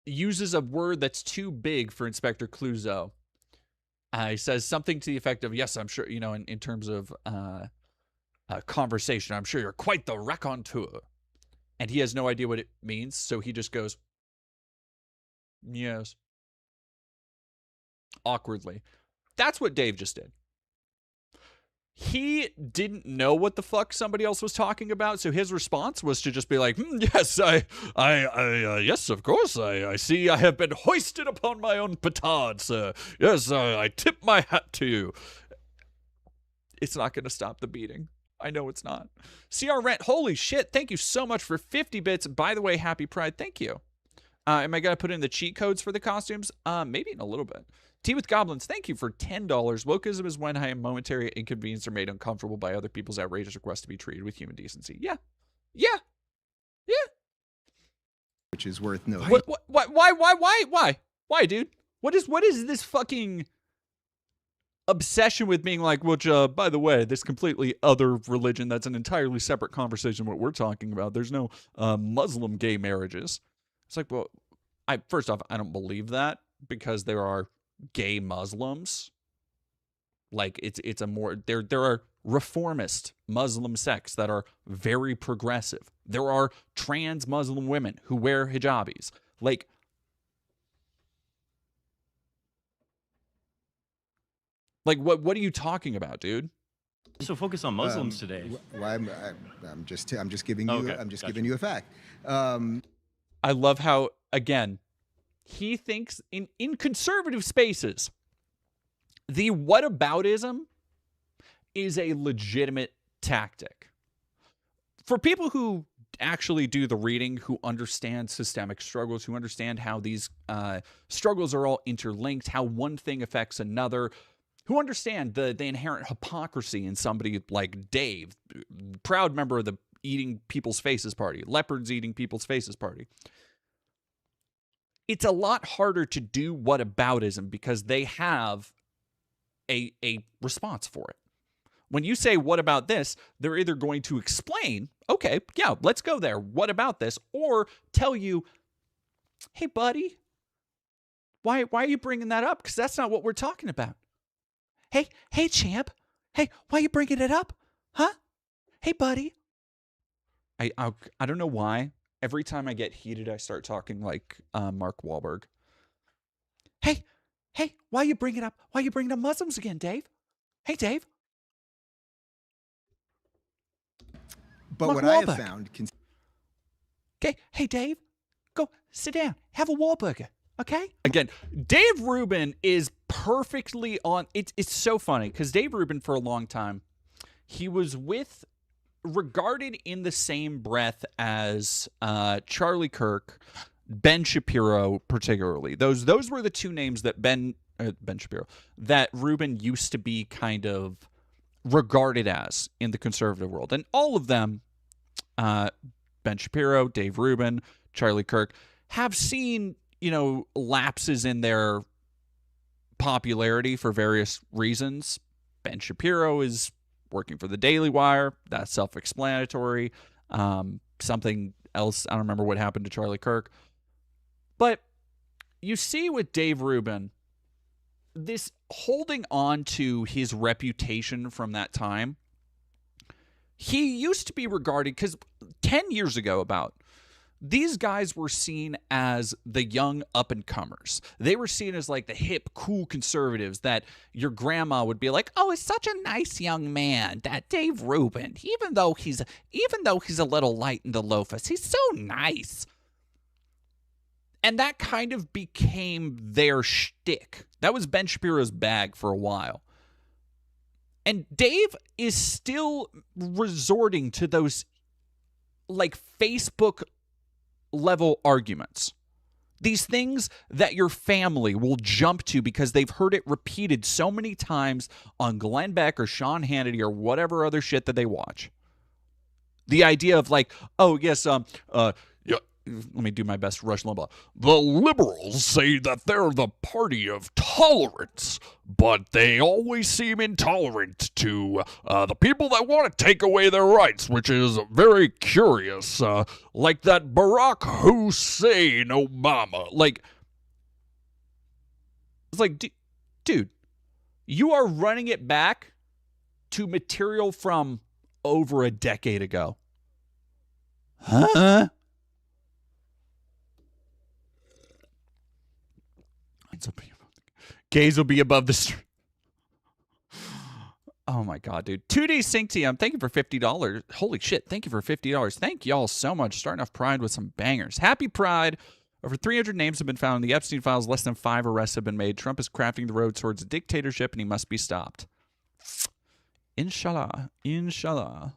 uses a word that's too big for Inspector Clouseau. He says something to the effect of, yes, I'm sure, you know, in terms of conversation, I'm sure you're quite the raconteur. And he has no idea what it means, so he just goes, yes. Awkwardly. That's what Dave just did. He didn't know what the fuck somebody else was talking about, so his response was to just be like, yes, yes, of course, I see I have been hoisted upon my own petard, sir. Yes, I tip my hat to you. It's not going to stop the beating. I know it's not. CR Rent, holy shit, thank you so much for 50 bits. By the way, happy Pride, thank you. Am I going to put in the cheat codes for the costumes? Maybe in a little bit. Tea with Goblins, thank you for $10. Wokeism is when I am momentary inconvenienced or made uncomfortable by other people's outrageous requests to be treated with human decency. Yeah. Yeah. Yeah. which is worth noting. Why, dude? What is this fucking obsession with being like, well, by the way, this completely other religion that's an entirely separate conversation what we're talking about. There's no Muslim gay marriages. It's like, well, first off, I don't believe that because there are gay Muslims. Like it's a more there are reformist Muslim sects that are very progressive. There are trans Muslim women who wear hijabis. Like what are you talking about, dude? So focus on Muslims today. Well, I'm just giving you giving you a fact. I love how, again, he thinks in conservative spaces, the whataboutism is a legitimate tactic. For people who actually do the reading, who understand systemic struggles, who understand how these struggles are all interlinked, how one thing affects another, who understand the inherent hypocrisy in somebody like Dave, proud member of the Eating People's Faces Party, Leopards Eating People's Faces Party. It's a lot harder to do whataboutism because they have a response for it. When you say, what about this? They're either going to explain, okay, yeah, let's go there. What about this? Or tell you, hey, buddy, why are you bringing that up? Because that's not what we're talking about. Hey, champ. Hey, why are you bringing it up? Huh? Hey, buddy. I don't know why. Every time I get heated, I start talking like Mark Wahlberg. Hey, why are you bringing up Muslims again, Dave? Hey, Dave. But Mark what I Wahlberg. have found... Okay, hey, Dave, go sit down. Have a Wahlburger, okay? Again, Dave Rubin is perfectly on... It's so funny, because Dave Rubin, for a long time, he was regarded in the same breath as Charlie Kirk, Ben Shapiro, particularly. Those were the two names that Ben Shapiro, that Rubin used to be kind of regarded as in the conservative world. And all of them, Ben Shapiro, Dave Rubin, Charlie Kirk, have seen, lapses in their popularity for various reasons. Ben Shapiro is working for the Daily Wire. That's self-explanatory. Something else, I don't remember what happened to Charlie Kirk. But you see with Dave Rubin, this holding on to his reputation from that time. He used to be regarded, because 10 years ago these guys were seen as the young up-and-comers. They were seen as like the hip, cool conservatives that your grandma would be like, oh, it's such a nice young man, that Dave Rubin. Even though he's a little light in the loafers, he's so nice. And that kind of became their shtick. That was Ben Shapiro's bag for a while. And Dave is still resorting to those like Facebook level arguments. These things that your family will jump to because they've heard it repeated so many times on Glenn Beck or Sean Hannity or whatever other shit that they watch. The idea of like, oh, yes, let me do my best Rush Limbaugh. The liberals say that they're the party of tolerance, but they always seem intolerant to the people that want to take away their rights, which is very curious. Like that Barack Hussein Obama. Like, it's like, dude, you are running it back to material from over a decade ago. Huh? Gays will be above the street. Oh my god, dude. 2D Sync TM, thank you for $50. Holy shit, thank you for $50. Thank y'all so much. Starting off Pride with some bangers. Happy Pride. Over 300 names have been found in the Epstein files. Less than 5 arrests have been made. Trump is crafting the road towards a dictatorship, and he must be stopped. Inshallah. Inshallah.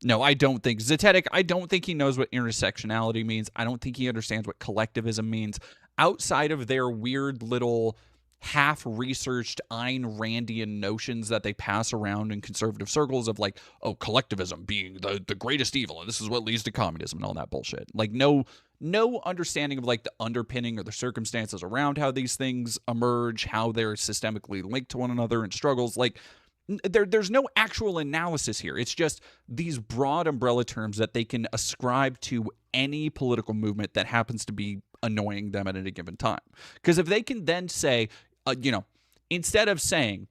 No, I don't think. Zetetic, I don't think he knows what intersectionality means. I don't think he understands what collectivism means. Outside of their weird little half-researched Ayn Randian notions that they pass around in conservative circles of like, oh, collectivism being the greatest evil, and this is what leads to communism and all that bullshit. Like, no understanding of like the underpinning or the circumstances around how these things emerge, how they're systemically linked to one another and struggles. Like, there's no actual analysis here. It's just these broad umbrella terms that they can ascribe to any political movement that happens to be annoying them at any given time. Because if they can then say, instead of saying,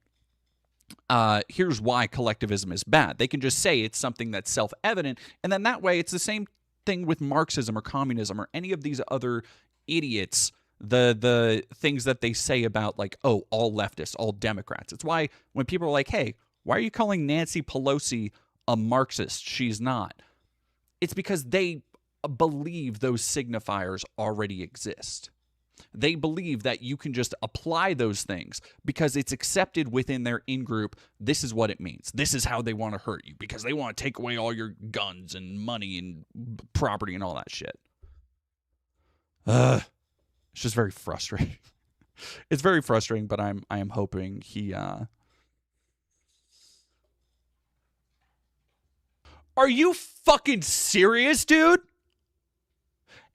here's why collectivism is bad, they can just say it's something that's self-evident, and then that way it's the same thing with Marxism or communism or any of these other idiots, the things that they say about like, oh, all leftists, all Democrats. It's why when people are like, hey, why are you calling Nancy Pelosi a Marxist? She's not. It's because they believe those signifiers already exist. They believe that you can just apply those things because it's accepted within their in-group. This is what it means. This is how they want to hurt you because they want to take away all your guns and money and property and all that shit. It's just very frustrating. It's very frustrating, but I am hoping he Are you fucking serious, dude?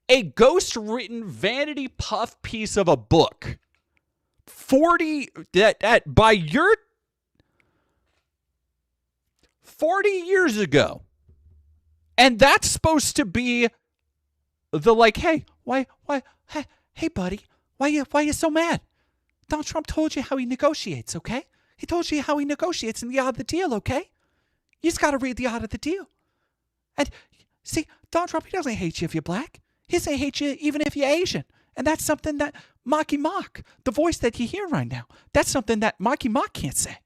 A ghost-written vanity puff piece of a book. 40 years ago. And that's supposed to be the like, hey, hey buddy, why you so mad? Donald Trump told you how he negotiates, okay? He told you how he negotiates in the art of the deal, okay? You just got to read the art of the deal. And see, Donald Trump, he doesn't hate you if you're black. He doesn't hate you even if you're Asian. And that's something that Marky Mark, the voice that you hear right now, that's something that Marky Mark can't say.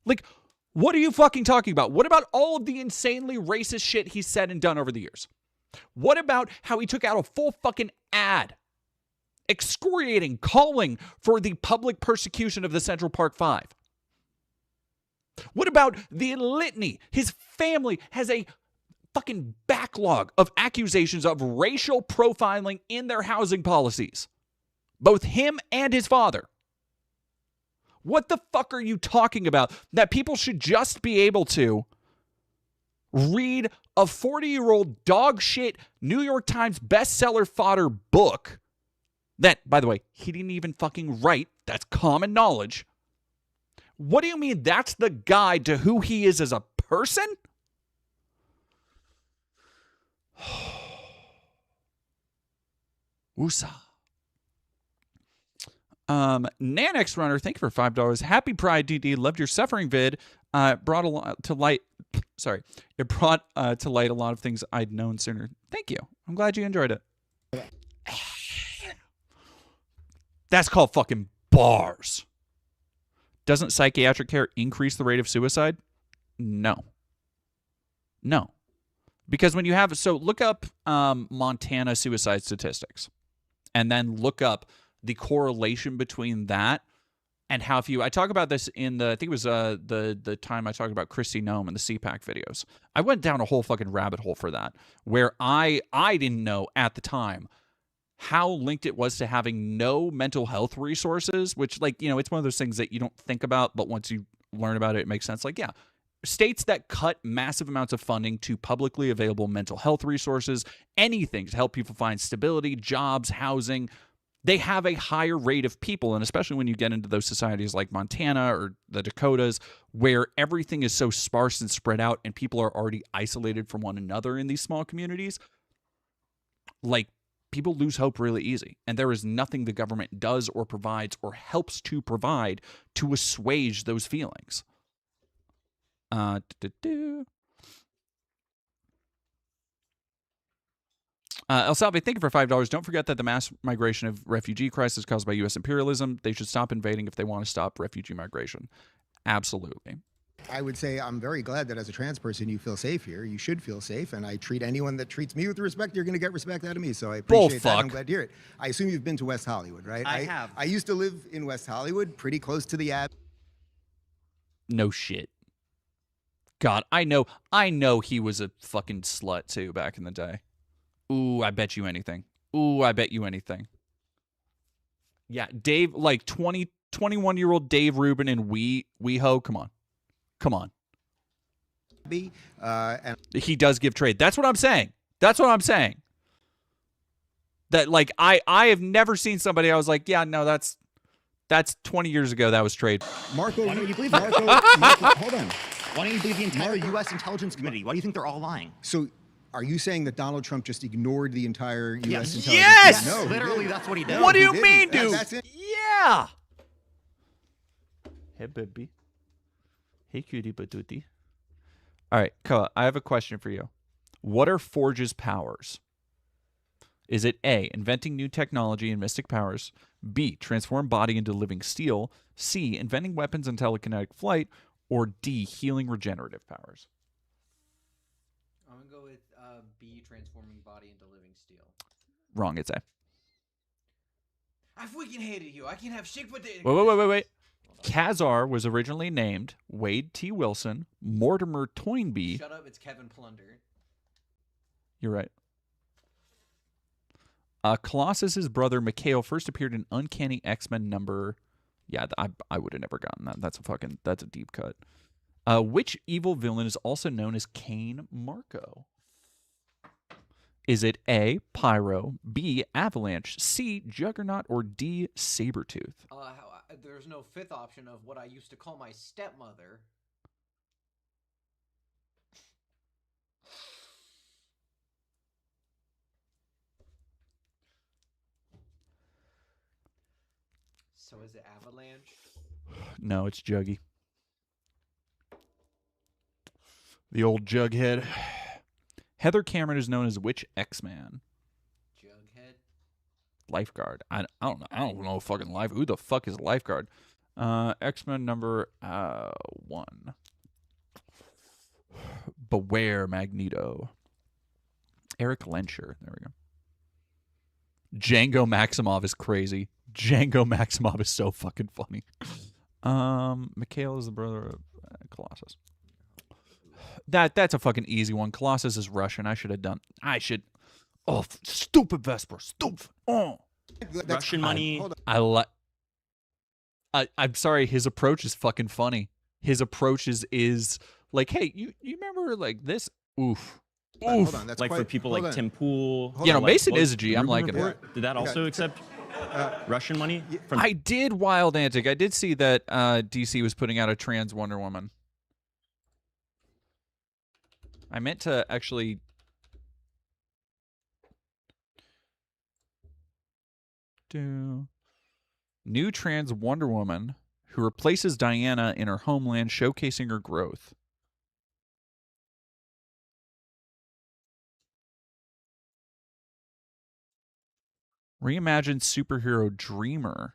Like, what are you fucking talking about? What about all of the insanely racist shit he's said and done over the years? What about how he took out a full fucking ad excoriating, calling for the public persecution of the Central Park Five? What about the litany? His family has a fucking backlog of accusations of racial profiling in their housing policies. Both him and his father. What the fuck are you talking about? That people should just be able to read a 40-year-old dog shit New York Times bestseller fodder book that, by the way, he didn't even fucking write. That's common knowledge. What do you mean that's the guide to who he is as a person? Woosah. Nanex Runner, thank you for $5. Happy Pride, DD. Loved your suffering vid. Brought a lot to light. Sorry, it brought to light a lot of things I'd known sooner. Thank you. I'm glad you enjoyed it. That's called fucking bars. Doesn't psychiatric care increase the rate of suicide? No. No. Because when you have, so look up Montana suicide statistics and then look up the correlation between that and how I talk about this in I think it was the time I talked about Christy Nome and the CPAC videos. I went down a whole fucking rabbit hole for that where I didn't know at the time how linked it was to having no mental health resources, which it's one of those things that you don't think about, but once you learn about it, it makes sense. Like, yeah. States that cut massive amounts of funding to publicly available mental health resources, anything to help people find stability, jobs, housing, they have a higher rate of people, and especially when you get into those societies like Montana or the Dakotas, where everything is so sparse and spread out and people are already isolated from one another in these small communities, like, people lose hope really easy. And there is nothing the government does or provides or helps to provide to assuage those feelings. El Salve, thank you for $5. Don't forget that the mass migration of refugee crisis caused by U.S. imperialism. They should stop invading if they want to stop refugee migration. Absolutely. I would say I'm very glad that as a trans person you feel safe here. You should feel safe, and I treat anyone that treats me with respect. You're going to get respect out of me, so I appreciate that. I'm glad to hear it. I assume you've been to West Hollywood, right? I have. I used to live in West Hollywood, pretty close to the Ab. No shit. God, I know he was a fucking slut too back in the day. Ooh, I bet you anything. Ooh, I bet you anything. Yeah, Dave, like 21-year-old Dave Rubin and WeHo, come on. Come on. And he does give trade. That's what I'm saying. That's what I'm saying. That, like, I have never seen somebody I was like, yeah, no, that's 20 years ago. That was trade. Marco, Why don't you believe Marco, hold on. Why don't you believe the entire U.S. intelligence community? Why do you think they're all lying? So, are you saying that Donald Trump just ignored the entire U.S. Yes. intelligence? Yes! No, Literally, that's what he did. What do he you didn't. mean, dude? That's it. Yeah. Hey, baby. Hey, cutie patootie. All right, Koa, I have a question for you. What are Forge's powers? Is it A, inventing new technology and mystic powers, B, transform body into living steel, C, inventing weapons and telekinetic flight, or D, healing regenerative powers? I'm going to go with B, transforming body into living steel. Wrong, it's A. I freaking hated you. I can't have shit potato. Wait. Khazar was originally named Wade T. Wilson, Mortimer Toynbee. Shut up, it's Kevin Plunder. You're right. Colossus's brother Mikhail first appeared in Uncanny X-Men number. Yeah, I would have never gotten that. That's a deep cut. Which evil villain is also known as Cain Marco? Is it A, Pyro, B, Avalanche, C, Juggernaut, or D, Sabretooth? There's no fifth option of what I used to call my stepmother. So is it Avalanche? No, it's Juggy. The old Jughead. Heather Cameron is known as which X-Man? Jughead? Lifeguard. I don't know. I don't know fucking life. Who the fuck is Lifeguard? X-Men number 1. Beware Magneto. Eric Lenscher. There we go. Django Maximoff is crazy. Django Maximoff is so fucking funny. Mikhail is the brother of Colossus. That's a fucking easy one. Colossus is Russian. Oh, stupid Vesper. Stupid. Oh. Russian money. I'm sorry. His approach is fucking funny. His approach is like, hey, you remember like this? Oof. Hold on. That's like for people like Tim Pool. You know, like, Mason is a G. I'm liking it. Did that also accept Russian money? I did Wild Antic. I did see that DC was putting out a trans Wonder Woman. I meant to actually... New trans Wonder Woman who replaces Diana in her homeland, showcasing her growth. Reimagined superhero Dreamer.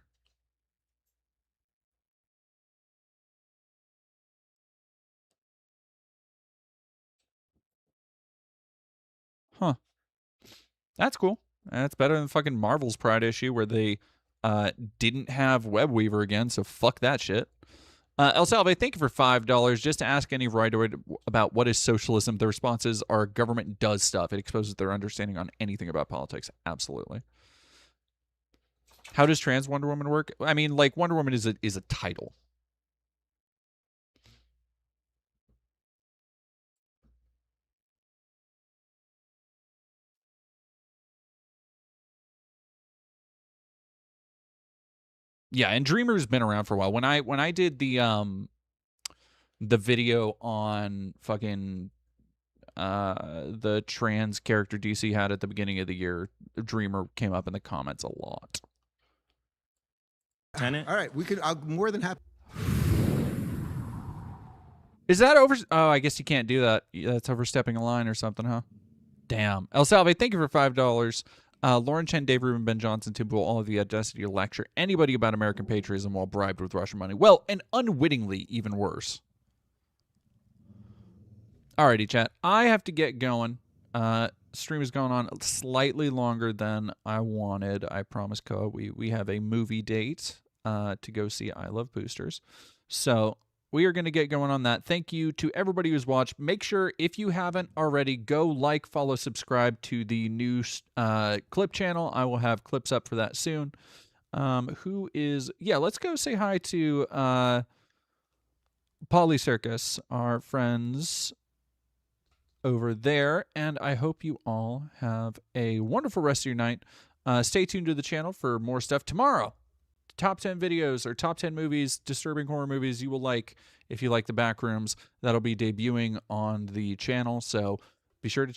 Huh. That's cool. That's better than fucking Marvel's Pride issue where they didn't have Webweaver again, so fuck that shit. El Salve, thank you for $5. Just to ask any writer about what is socialism, the response is our government does stuff. It exposes their understanding on anything about politics. Absolutely. How does trans Wonder Woman work? I mean, like, Wonder Woman is a title. Yeah, and Dreamer's been around for a while. When I did the video on fucking the trans character DC had at the beginning of the year, Dreamer came up in the comments a lot. Tenant? All right, I'm more than happy. Is that over? Oh, I guess you can't do that. That's overstepping a line or something, huh? Damn. El Salve, thank you for $5. Lauren Chen, Dave Rubin, Ben Johnson, Tim Pool, all of the audacity to lecture anybody about American patriotism while bribed with Russian money. Well, and unwittingly, even worse. Alrighty, chat. I have to get going. Stream has gone on slightly longer than I wanted. I promise, Koa, we have a movie date to go see I Love Boosters. So we are going to get going on that. Thank you to everybody who's watched. Make sure, if you haven't already, go like, follow, subscribe to the new clip channel. I will have clips up for that soon. Let's go say hi to Polly Circus, our friends over there, and I hope you all have a wonderful rest of your night. Stay tuned to the channel for more stuff tomorrow. Top 10 videos or top 10 movies, disturbing horror movies you will like if you like the Backrooms. That'll be debuting on the channel, so be sure to